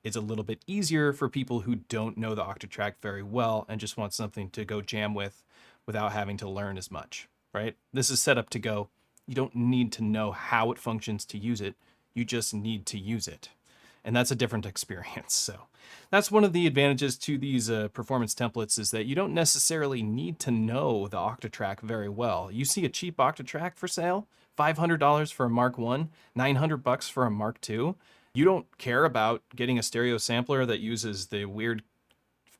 is a little bit easier for people who don't know the Octatrack very well and just want something to go jam with without having to learn as much, right? This is set up to go. You don't need to know how it functions to use it. You just need to use it. And that's a different experience. So that's one of the advantages to these performance templates is that you don't necessarily need to know the Octatrack very well. You see a cheap Octatrack for sale, $500 for a Mark 1, $900 for a Mark 2. You don't care about getting a stereo sampler that uses the weird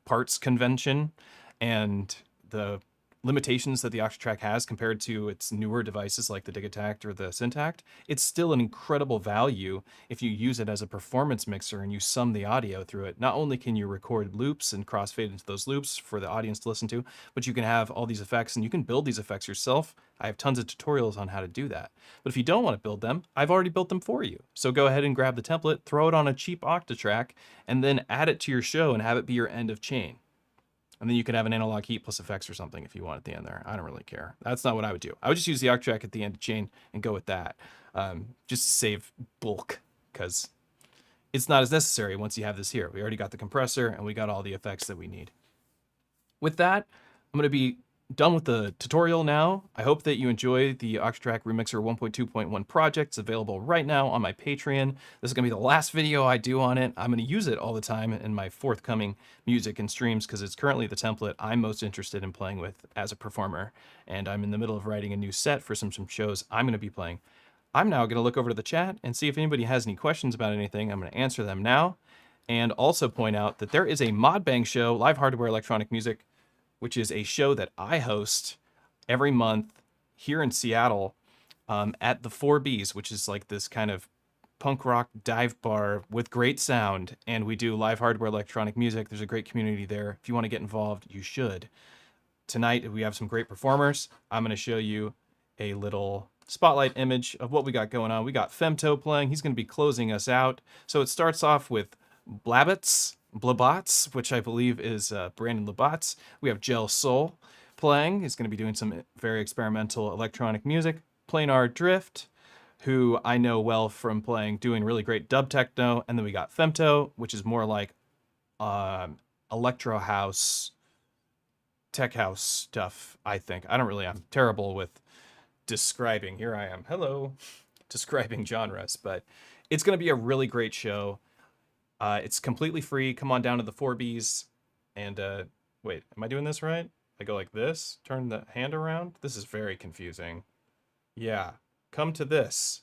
parts convention and the limitations that the Octatrack has compared to its newer devices like the Digitact or the Syntact. It's still an incredible value if you use it as a performance mixer and you sum the audio through it. Not only can you record loops and crossfade into those loops for the audience to listen to, but you can have all these effects and you can build these effects yourself. I have tons of tutorials on how to do that. But if you don't want to build them, I've already built them for you. So go ahead and grab the template, throw it on a cheap Octatrack, and then add it to your show and have it be your end of chain. And then you could have an analog heat plus effects or something if you want at the end there. I don't really care. That's not what I would do. I would just use the Octatrack at the end of chain and go with that. Just to save bulk, because it's not as necessary once you have this here. We already got the compressor and we got all the effects that we need. With that, I'm going to be done with the tutorial now. I hope that you enjoy the Octatrack Remixer 1.2.1 project. It's available right now on my Patreon. This is going to be the last video I do on it. I'm going to use it all the time in my forthcoming music and streams because it's currently the template I'm most interested in playing with as a performer. And I'm in the middle of writing a new set for some shows I'm going to be playing. I'm now going to look over to the chat and see if anybody has any questions about anything. I'm going to answer them now and also point out that there is a Modbang show, Live Hardware Electronic Music, which is a show that I host every month here in Seattle at the 4Bs, which is like this kind of punk rock dive bar with great sound. And we do live hardware electronic music. There's a great community there. If you want to get involved, you should. Tonight, we have some great performers. I'm going to show you a little spotlight image of what we got going on. We got Femto playing. He's going to be closing us out. So it starts off with Blabots, which I believe is Brandon Labots. We have Gel Soul playing. He's going to be doing some very experimental electronic music. Planar Drift, who I know well from doing really great dub techno. And then we got Femto, which is more like electro house, tech house stuff, I think. I'm terrible with describing. Here I am. Hello. Describing genres. But it's going to be a really great show. It's completely free. Come on down to the 4Bs and wait, am I doing this right? I go like this, turn the hand around. This is very confusing. Yeah, come to this.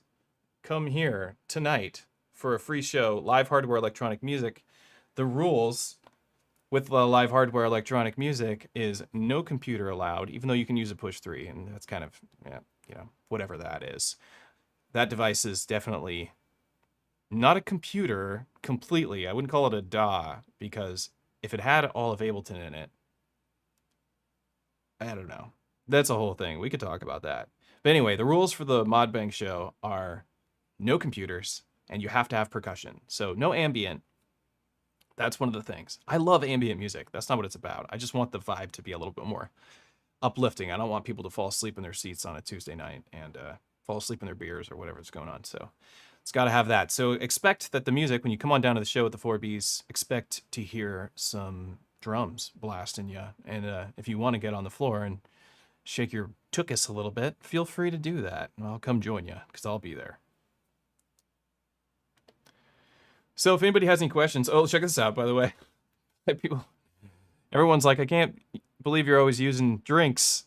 Come here tonight for a free show, Live Hardware Electronic Music. The rules with the Live Hardware Electronic Music is no computer allowed, even though you can use a push 3, and that's kind of, whatever that is. That device is definitely not a computer completely. I wouldn't call it a DAW, because if it had all of Ableton in it, I don't know. That's a whole thing. We could talk about that. But anyway, the rules for the Modbang show are no computers, and you have to have percussion. So no ambient. That's one of the things. I love ambient music. That's not what it's about. I just want the vibe to be a little bit more uplifting. I don't want people to fall asleep in their seats on a Tuesday night and fall asleep in their beers or whatever's going on. So it's got to have that. So expect that the music, when you come on down to the show at the 4Bs, expect to hear some drums blasting you. And if you want to get on the floor and shake your tuchus a little bit, feel free to do that. And I'll come join you because I'll be there. So if anybody has any questions, check this out, by the way. Everyone's like, I can't believe you're always using drinks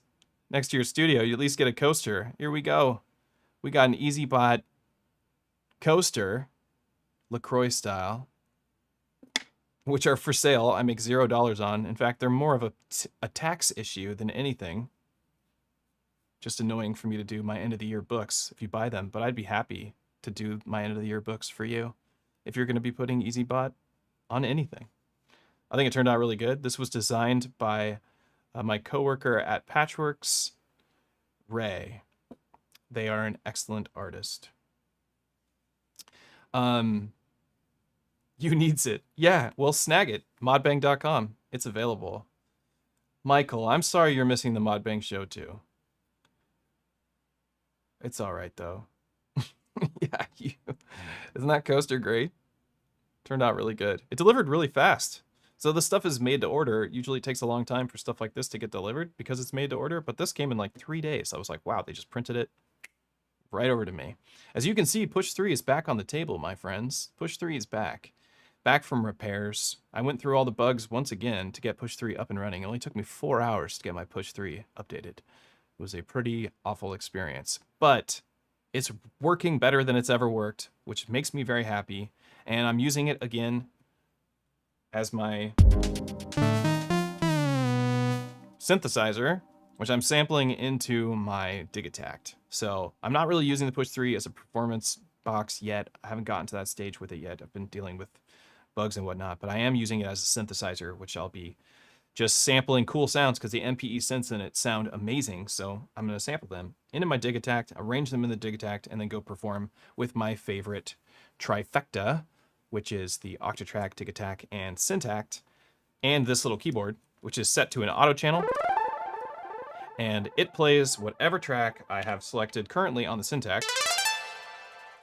next to your studio. You at least get a coaster. Here we go. We got an EZBOT coaster, LaCroix style, which are for sale. I make $0 on. In fact, they're more of a tax issue than anything. just annoying for me to do my end of the year books if you buy them, but I'd be happy to do my end of the year books for you if you're going to be putting EZBOT on anything. I think it turned out really good. This was designed by my coworker at Patchworks, Ray. They are an excellent artist. You needs it. Yeah, well, snag it. Modbang.com. It's available. Michael, I'm sorry you're missing the Modbang show too. It's all right though. Yeah, isn't that coaster great? Turned out really good. It delivered really fast. So the stuff is made to order. It usually takes a long time for stuff like this to get delivered because it's made to order, but this came in like 3 days. I was like, wow, they just printed it right over to me. As you can see, push 3 is back on the table, my friends. Push 3 is back. Back from repairs. I went through all the bugs once again to get push 3 up and running. It only took me 4 hours to get my push 3 updated. It was a pretty awful experience, but it's working better than it's ever worked, which makes me very happy. And I'm using it again as my synthesizer, which I'm sampling into my Digitact. So I'm not really using the push 3 as a performance box yet. I haven't gotten to that stage with it yet. I've been dealing with bugs and whatnot, but I am using it as a synthesizer, which I'll be just sampling cool sounds because the MPE synths in it sound amazing. So I'm going to sample them into my Digitact, arrange them in the Digitact, and then go perform with my favorite trifecta, which is the Octatrack, Digitact, and Syntact, and this little keyboard, which is set to an auto channel. And it plays whatever track I have selected currently on the Syntact.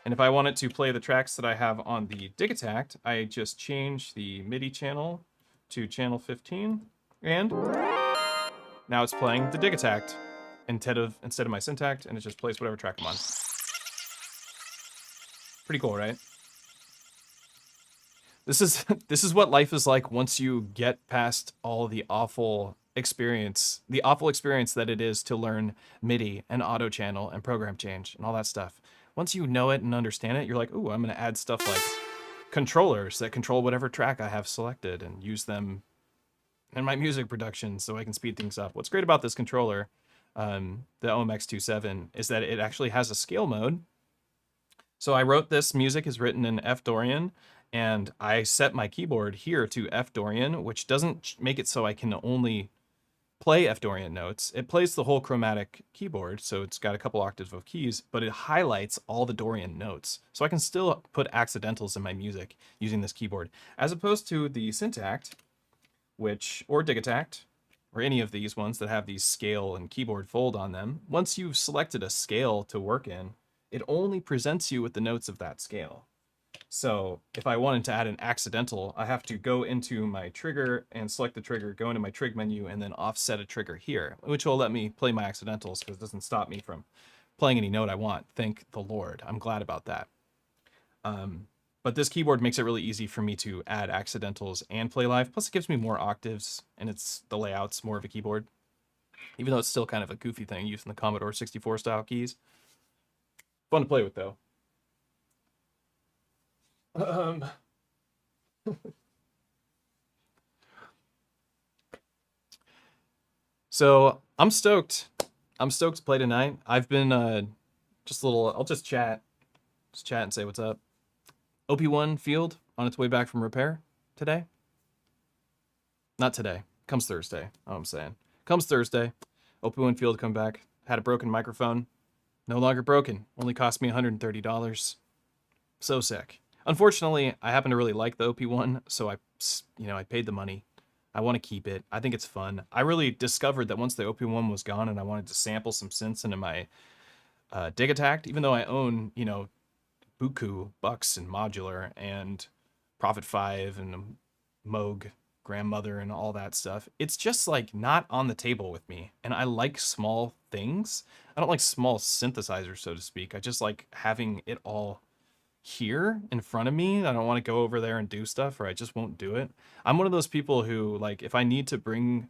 And if I want it to play the tracks that I have on the Digitact, I just change the MIDI channel to channel 15, and now it's playing the Digitact instead of my Syntact, and it just plays whatever track I'm on. Pretty cool, right? This is what life is like once you get past all the awful experience that it is to learn MIDI and auto channel and program change and all that stuff. Once you know it and understand it, you're like, ooh, I'm going to add stuff like controllers that control whatever track I have selected and use them in my music production so I can speed things up. What's great about this controller, the OMX27, is that it actually has a scale mode. So I wrote this music is written in F Dorian, and I set my keyboard here to F Dorian, which doesn't make it so I can only play F Dorian notes. It plays the whole chromatic keyboard, so it's got a couple octaves of keys, but it highlights all the Dorian notes. So I can still put accidentals in my music using this keyboard, as opposed to the Syntact, or Digitact, or any of these ones that have these scale and keyboard fold on them. Once you've selected a scale to work in, it only presents you with the notes of that scale. So if I wanted to add an accidental, I have to go into my trigger and select the trigger, go into my trig menu, and then offset a trigger here, which will let me play my accidentals because it doesn't stop me from playing any note I want. Thank the Lord. I'm glad about that. But this keyboard makes it really easy for me to add accidentals and play live. Plus it gives me more octaves, and the layout's more of a keyboard. Even though it's still kind of a goofy thing using the Commodore 64 style keys. Fun to play with though. So I'm stoked. I'm stoked to play tonight. I've been I'll just chat and say what's up. OP1 field on its way back from repair today. Not today. Comes Thursday. Oh, I'm saying. Comes Thursday. OP1 field come back. Had a broken microphone. No longer broken. Only cost me $130. So sick. Unfortunately, I happen to really like the OP1, so I paid the money. I want to keep it. I think it's fun. I really discovered that once the OP1 was gone and I wanted to sample some synths into my Digitact, even though I own, Buku, Bucks, and Modular, and Prophet 5, and Moog, Grandmother, and all that stuff, it's just like not on the table with me. And I like small things. I don't like small synthesizers, so to speak. I just like having it all here in front of me. I don't want to go over there and do stuff, or I just won't do it. I'm one of those people who, like, if I need to bring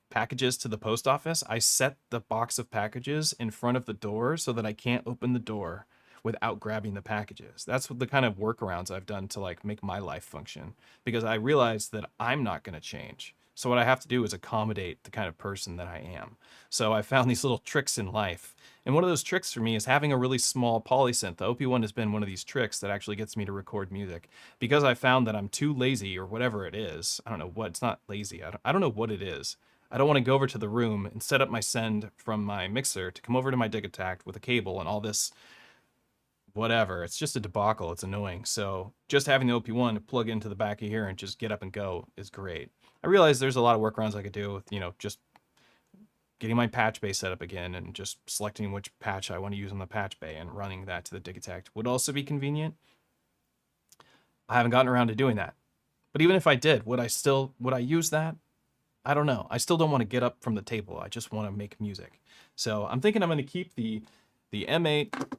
packages to the post office, I set the box of packages in front of the door so that I can't open the door without grabbing the packages. That's what the kind of workarounds I've done to like make my life function, because I realize that I'm not going to change. So what I have to do is accommodate the kind of person that I am. So I found these little tricks in life. And one of those tricks for me is having a really small polysynth. The OP1 has been one of these tricks that actually gets me to record music. Because I found that I'm too lazy or whatever it is. I don't know what, it's not lazy. I don't know what it is. I don't want to go over to the room and set up my send from my mixer to come over to my Digitact with a cable and all this whatever. It's just a debacle. It's annoying. So just having the OP1 to plug into the back of here and just get up and go is great. I realize there's a lot of workarounds I could do with, just getting my patch bay set up again and just selecting which patch I want to use on the patch bay and running that to the Digitact would also be convenient. I haven't gotten around to doing that. But even if I did, would I use that? I don't know. I still don't want to get up from the table. I just want to make music. So I'm thinking I'm going to keep the M8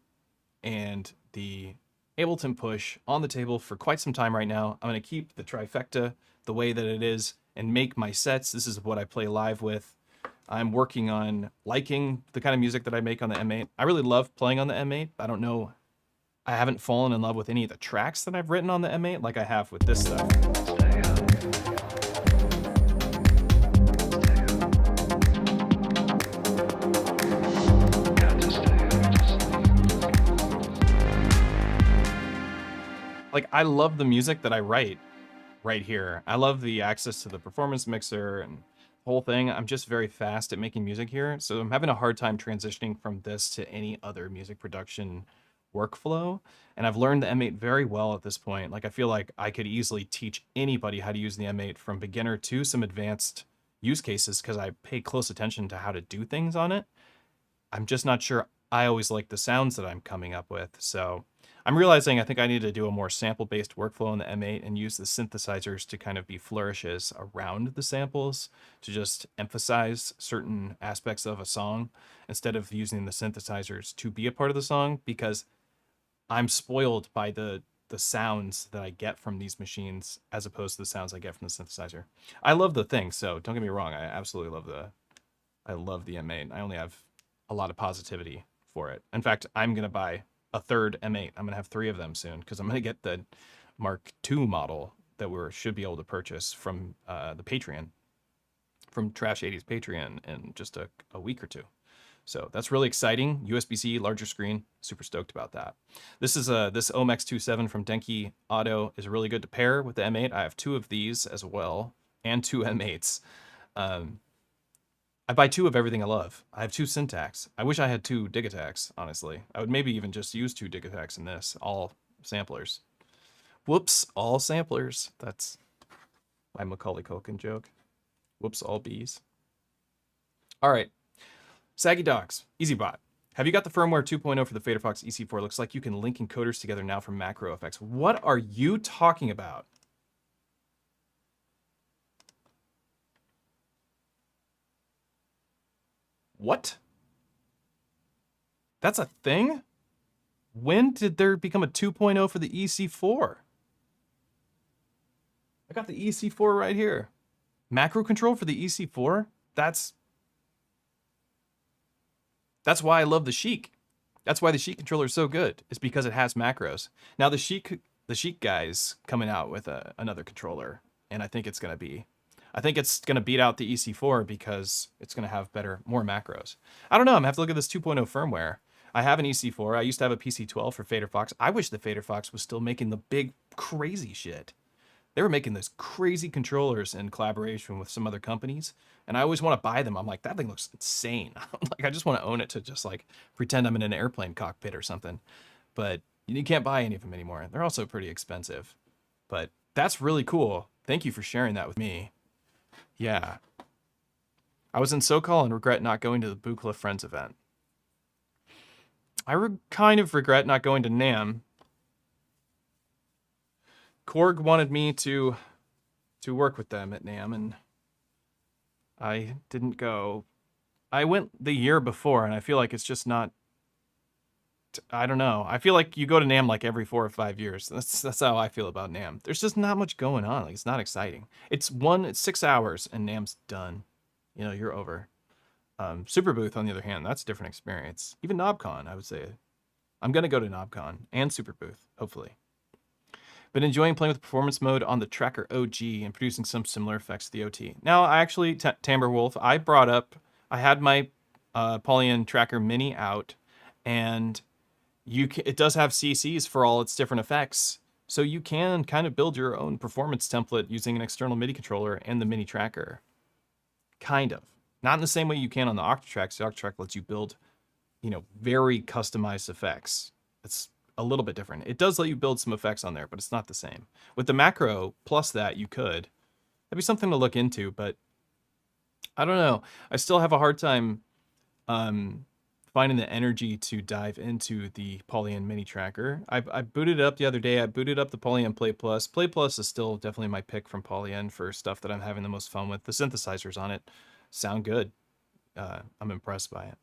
and the Ableton Push on the table for quite some time right now. I'm going to keep the trifecta the way that it is and make my sets. This is what I play live with. I'm working on liking the kind of music that I make on the M8. I really love playing on the M8. I don't know. I haven't fallen in love with any of the tracks that I've written on the M8 like I have with this stuff. Like, I love the music that I write right here. I love the access to the performance mixer and the whole thing. I'm just very fast at making music here, so I'm having a hard time transitioning from this to any other music production workflow. And I've learned the M8 very well at this point. Like, I feel like I could easily teach anybody how to use the M8 from beginner to some advanced use cases because I pay close attention to how to do things on it. I'm just not sure I always like the sounds that I'm coming up with. So I'm realizing I think I need to do a more sample-based workflow in the M8 and use the synthesizers to kind of be flourishes around the samples to just emphasize certain aspects of a song instead of using the synthesizers to be a part of the song, because I'm spoiled by the sounds that I get from these machines as opposed to the sounds I get from the synthesizer. I love the thing, so don't get me wrong. I absolutely love I love the M8. I only have a lot of positivity for it. In fact, I'm going to buy a third M8. I'm going to have 3 of them soon because I'm going to get the Mark II model that we should be able to purchase from the Patreon, from Trash 80's Patreon in just a week or 2. So that's really exciting. USB-C, larger screen, super stoked about that. This is this OMX27 from Denki Auto is really good to pair with the M8. I have 2 of these as well, and 2 M8s. I buy 2 of everything I love. I have 2 Syntax. I wish I had 2 Digitacts, honestly. I would maybe even just use 2 Digitacts in this, all samplers. Whoops, all samplers. That's my Macaulay Culkin joke. Whoops, all bees. All right. Saggy Dogs, EZBOT. Have you got the firmware 2.0 for the Faderfox EC4? Looks like you can link encoders together now from macro effects. What are you talking about? What? That's a thing? When did there become a 2.0 for the EC4? I got the EC4 right here. Macro control for the EC4? That's why I love the Chic. That's why the Chic controller is so good. It's because it has macros. Now the Chic guy's coming out with another controller, and I think it's gonna beat out the EC4 because it's gonna have more macros. I don't know. I'm gonna have to look at this 2.0 firmware. I have an EC4. I used to have a PC12 for Faderfox. I wish the Faderfox was still making the big crazy shit. They were making those crazy controllers in collaboration with some other companies, and I always want to buy them. I'm like, that thing looks insane. Like, I just want to own it to just like pretend I'm in an airplane cockpit or something. But you can't buy any of them anymore. They're also pretty expensive. But that's really cool. Thank you for sharing that with me. Yeah. I was in SoCal and regret not going to the Buchla Friends event. I kind of regret not going to NAMM. Korg wanted me to work with them at NAMM, and I didn't go. I went the year before, and I feel like it's just not. I don't know. I feel like you go to NAMM like every 4 or 5 years. That's how I feel about NAMM. There's just not much going on. Like, it's not exciting. It's 6 hours, and NAMM's done. You know, you're over. Super Booth, on the other hand, that's a different experience. Even NobCon, I would say. I'm gonna go to NobCon and Super Booth, hopefully. Been enjoying playing with performance mode on the Tracker OG and producing some similar effects to the OT. Now, I actually, Timber Wolf, I had my Polyend Tracker Mini out, and it does have CCs for all its different effects. So you can kind of build your own performance template using an external MIDI controller and the Mini Tracker. Kind of. Not in the same way you can on the Octatrack. The Octatrack lets you build, very customized effects. It's a little bit different. It does let you build some effects on there, but it's not the same. With the macro plus that, you could. That'd be something to look into, but I don't know. I still have a hard time finding the energy to dive into the Polyend Mini Tracker. I booted it up the other day. I booted up the Polyend Play Plus. Play Plus is still definitely my pick from Polyend for stuff that I'm having the most fun with. The synthesizers on it sound good. I'm impressed by it.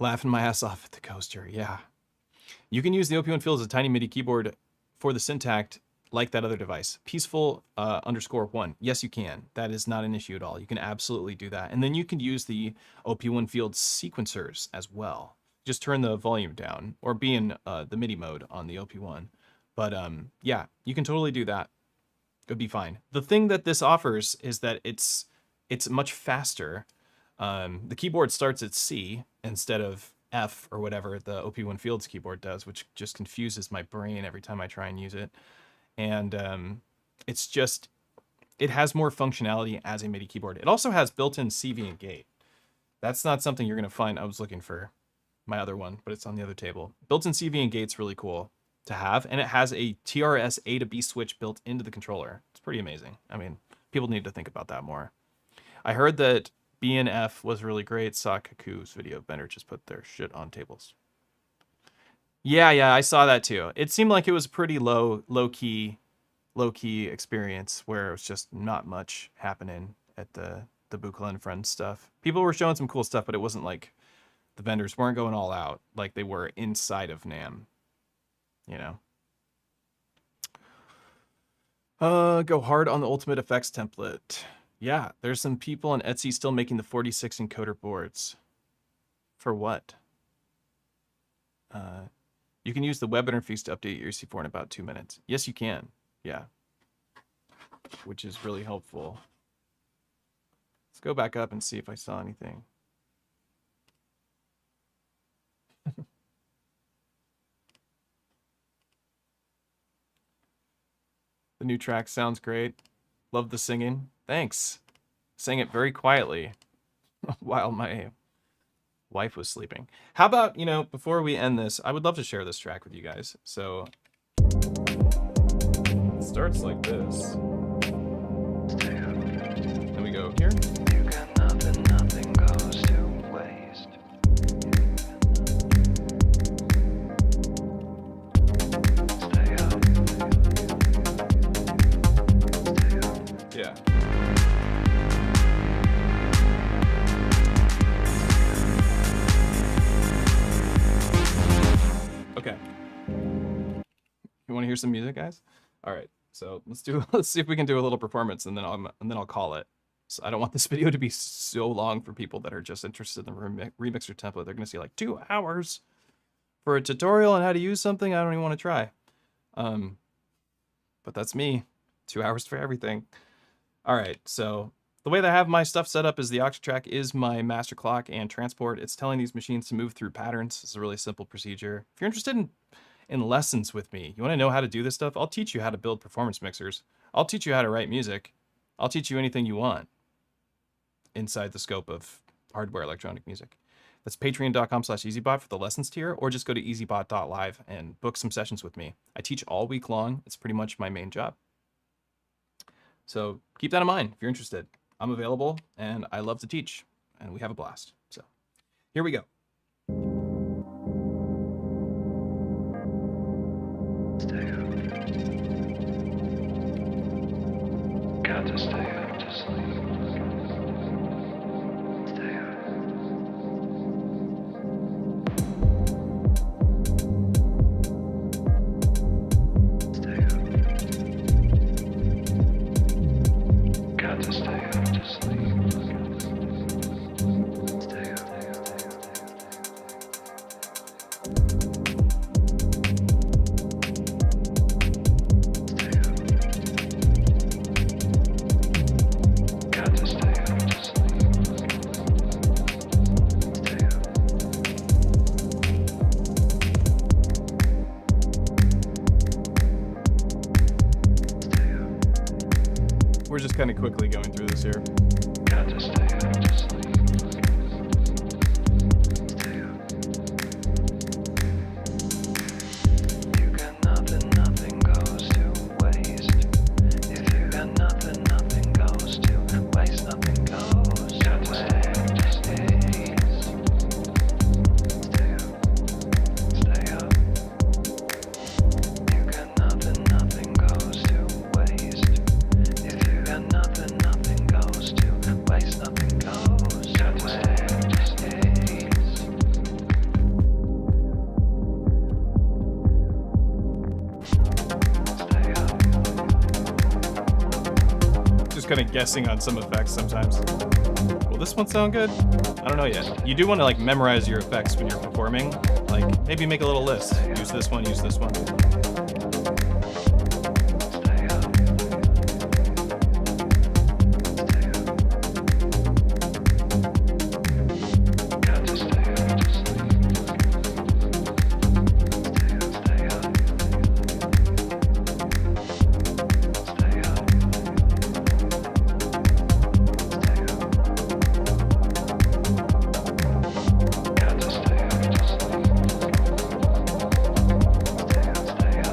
Laughing my ass off at the coaster, yeah. You can use the OP1 Field as a tiny MIDI keyboard for the Syntact like that other device. Peaceful _1. Yes, you can. That is not an issue at all. You can absolutely do that. And then you can use the OP1 Field sequencers as well. Just turn the volume down or be in the MIDI mode on the OP1. But yeah, you can totally do that. It'd be fine. The thing that this offers is that it's much faster. The keyboard starts at C instead of F or whatever the OP1 Fields keyboard does, which just confuses my brain every time I try and use it. And it has more functionality as a MIDI keyboard. It also has built-in CV and gate. That's not something you're going to find. I was looking for my other one, but it's on the other table. Built-in CV and gate's really cool to have, and it has a TRS A to B switch built into the controller. It's pretty amazing. I mean, people need to think about that more. I heard that BNF was really great. Saw Kaku's video. Bender just put their shit on tables. Yeah, I saw that too. It seemed like it was pretty low key experience where it was just not much happening at the Buchla and Friends stuff. People were showing some cool stuff, but it wasn't like the vendors weren't going all out like they were inside of NAMM. Go hard on the Ultimate Effects template. Yeah, there's some people on Etsy still making the 46 encoder boards. For what? You can use the web interface to update your EC4 in about 2 minutes. Yes, you can. Yeah. Which is really helpful. Let's go back up and see if I saw anything. The new track sounds great. Love the singing. Thanks. Sang it very quietly while my wife was sleeping. How about, before we end this, I would love to share this track with you guys. So it starts like this. Then we go here. You got nothing, nothing goes to waste. Stay up. Yeah. Okay. You want to hear some music, guys? All right. So let's see if we can do a little performance, and then I'll call it. So I don't want this video to be so long for people that are just interested in the remixer template. They're gonna see like 2 hours for a tutorial on how to use something I don't even want to try. But that's me. 2 hours for everything. All right. So the way that I have my stuff set up is the Octatrack is my master clock and transport. It's telling these machines to move through patterns. It's a really simple procedure. If you're interested in lessons with me, you want to know how to do this stuff, I'll teach you how to build performance mixers. I'll teach you how to write music. I'll teach you anything you want inside the scope of hardware electronic music. That's patreon.com/EZBOT for the lessons tier, or just go to EZBOT.live and book some sessions with me. I teach all week long. It's pretty much my main job. So keep that in mind if you're interested. I'm available, and I love to teach, and we have a blast. So here we go. Stay up. Got to stay up to sleep. Stay up. Stay up. Got to stay up to sleep. Stay up. just kind of quickly going through this here. Got to stay up to sleep. Stay up. You got nothing, nothing goes to waste. If you got nothing, nothing goes to waste. Nothing goes to waste. Stay up. Stay up. You got nothing, nothing goes to waste. If you got nothing, nothing goes to waste. Nothing goes to waste. Stay up. Just kind of guessing on some effects sometimes. Will this one sound good? I don't know yet. You do want to like memorize your effects when you're performing. Like maybe make a little list. Use this one, use this one. Stay up. Stay up. Got to stay up to sleep. Stay up, stay up. Stay up. Stay up. Got to stay up to sleep. Stay up, stay up.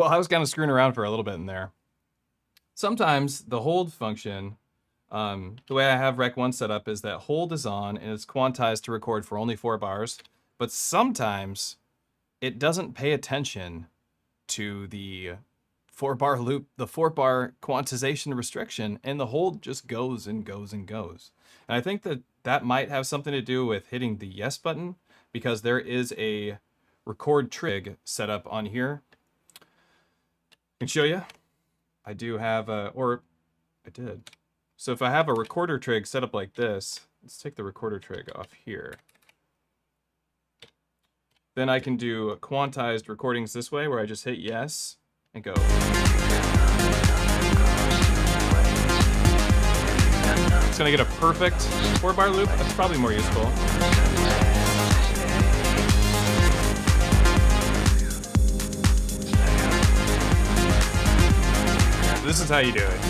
Well, I was kind of screwing around for a little bit in there. Sometimes the hold function, the way I have Rec 1 set up is that hold is on and it's quantized to record for only 4 bars. But sometimes it doesn't pay attention to the 4-bar loop, the 4-bar quantization restriction, and the hold just goes and goes and goes. And I think that that might have something to do with hitting the yes button, because there is a record trig set up on here. I can show you. I do have a, or I did. So if I have a recorder trig set up like this, let's take the recorder trig off here. Then I can do quantized recordings this way, where I just hit yes and go. It's gonna get a perfect 4-bar loop. That's probably more useful. This is how you do it.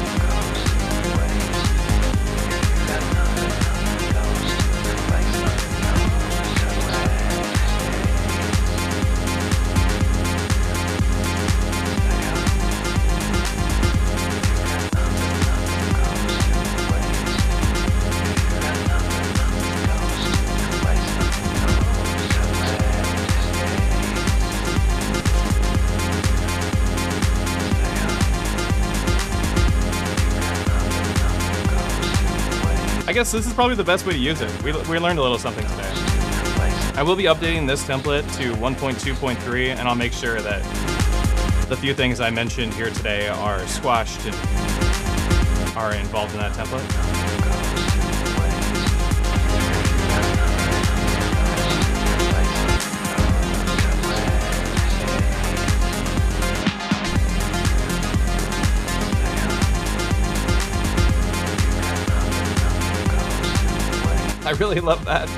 I guess this is probably the best way to use it. We learned a little something today. I will be updating this template to 1.2.3, and I'll make sure that the few things I mentioned here today are squashed and are involved in that template. I really love that.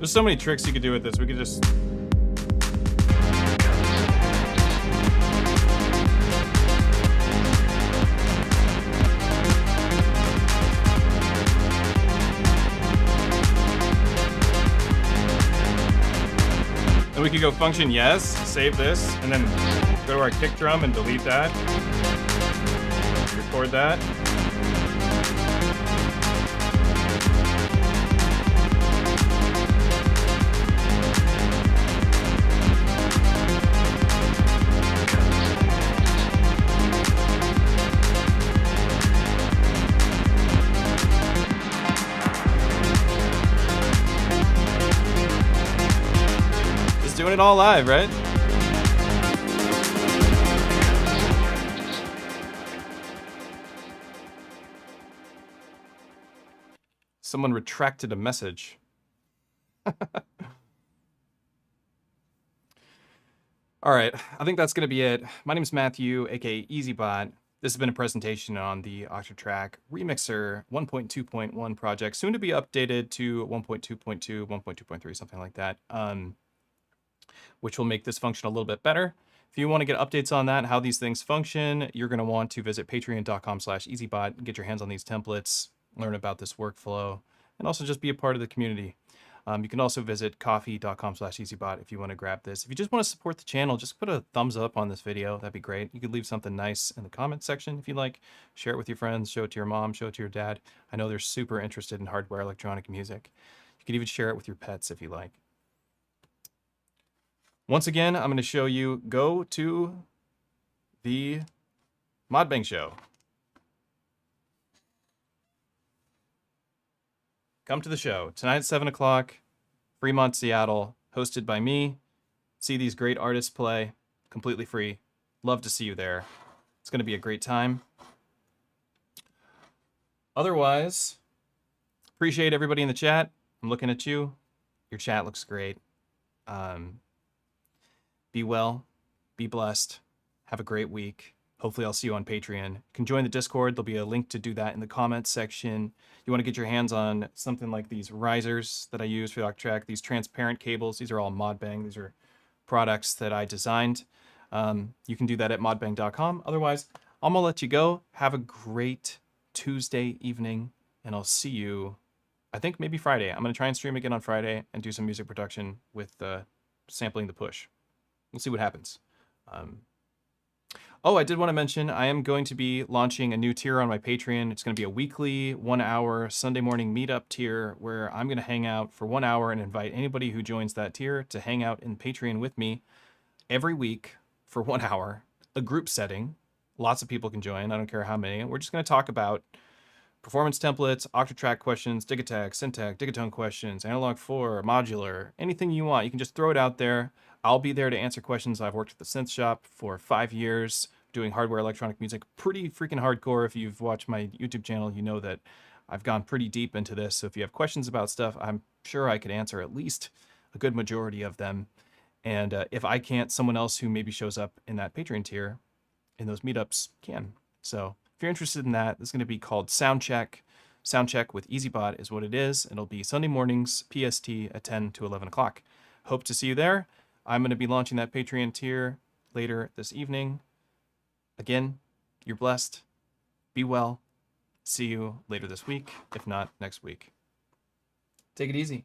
There's so many tricks you could do with this. We could just... And we could go function yes, save this, and then go to our kick drum and delete that. Record that. Doing it all live, right? Someone retracted a message. All right, I think that's going to be it. My name is Matthew, aka EZBOT. This has been a presentation on the Octatrack Remixer 1.2.1 project, soon to be updated to 1.2.2, 1.2.3, something like that. Which will make this function a little bit better. If you want to get updates on that, how these things function, you're going to want to visit patreon.com/EZBOT, get your hands on these templates, learn about this workflow, and also just be a part of the community. You can also visit coffee.com/EZBOT if you want to grab this. If you just want to support the channel, just put a thumbs up on this video. That'd be great. You could leave something nice in the comments section if you like. Share it with your friends, show it to your mom, show it to your dad. I know they're super interested in hardware electronic music. You could even share it with your pets if you like. Once again, I'm going to show you, go to the Modbang show. Come to the show tonight at 7 o'clock, Fremont, Seattle, hosted by me. See these great artists play, completely free. Love to see you there. It's going to be a great time. Otherwise, appreciate everybody in the chat. I'm looking at you. Your chat looks great. Be well, be blessed, have a great week. Hopefully I'll see you on Patreon. You can join the Discord. There'll be a link to do that in the comments section. You want to get your hands on something like these risers that I use for the Octatrack, these transparent cables. These are all Modbang. These are products that I designed. You can do that at modbang.com. Otherwise, I'm going to let you go. Have a great Tuesday evening, and I'll see you, I think maybe Friday. I'm going to try and stream again on Friday and do some music production with sampling the push. We'll see what happens. Oh, I did want to mention, I am going to be launching a new tier on my Patreon. It's going to be a weekly 1-hour Sunday morning meetup tier where I'm going to hang out for 1 hour and invite anybody who joins that tier to hang out in Patreon with me every week for 1 hour, a group setting. Lots of people can join. I don't care how many. We're just going to talk about performance templates, Octatrack questions, Digitech, Syntech, Digatone questions, Analog 4, modular, anything you want. You can just throw it out there. I'll be there to answer questions. I've worked at the Synth Shop for 5 years doing hardware electronic music. Pretty freaking hardcore. If you've watched my YouTube channel, you know that I've gone pretty deep into this. So if you have questions about stuff, I'm sure I could answer at least a good majority of them. And if I can't, someone else who maybe shows up in that Patreon tier in those meetups can. So if you're interested in that, this is going to be called Soundcheck. Soundcheck with EZBOT is what it is. It'll be Sunday mornings, PST at 10 to 11 o'clock. Hope to see you there. I'm going to be launching that Patreon tier later this evening. Again, you're blessed. Be well. See you later this week, if not next week. Take it easy.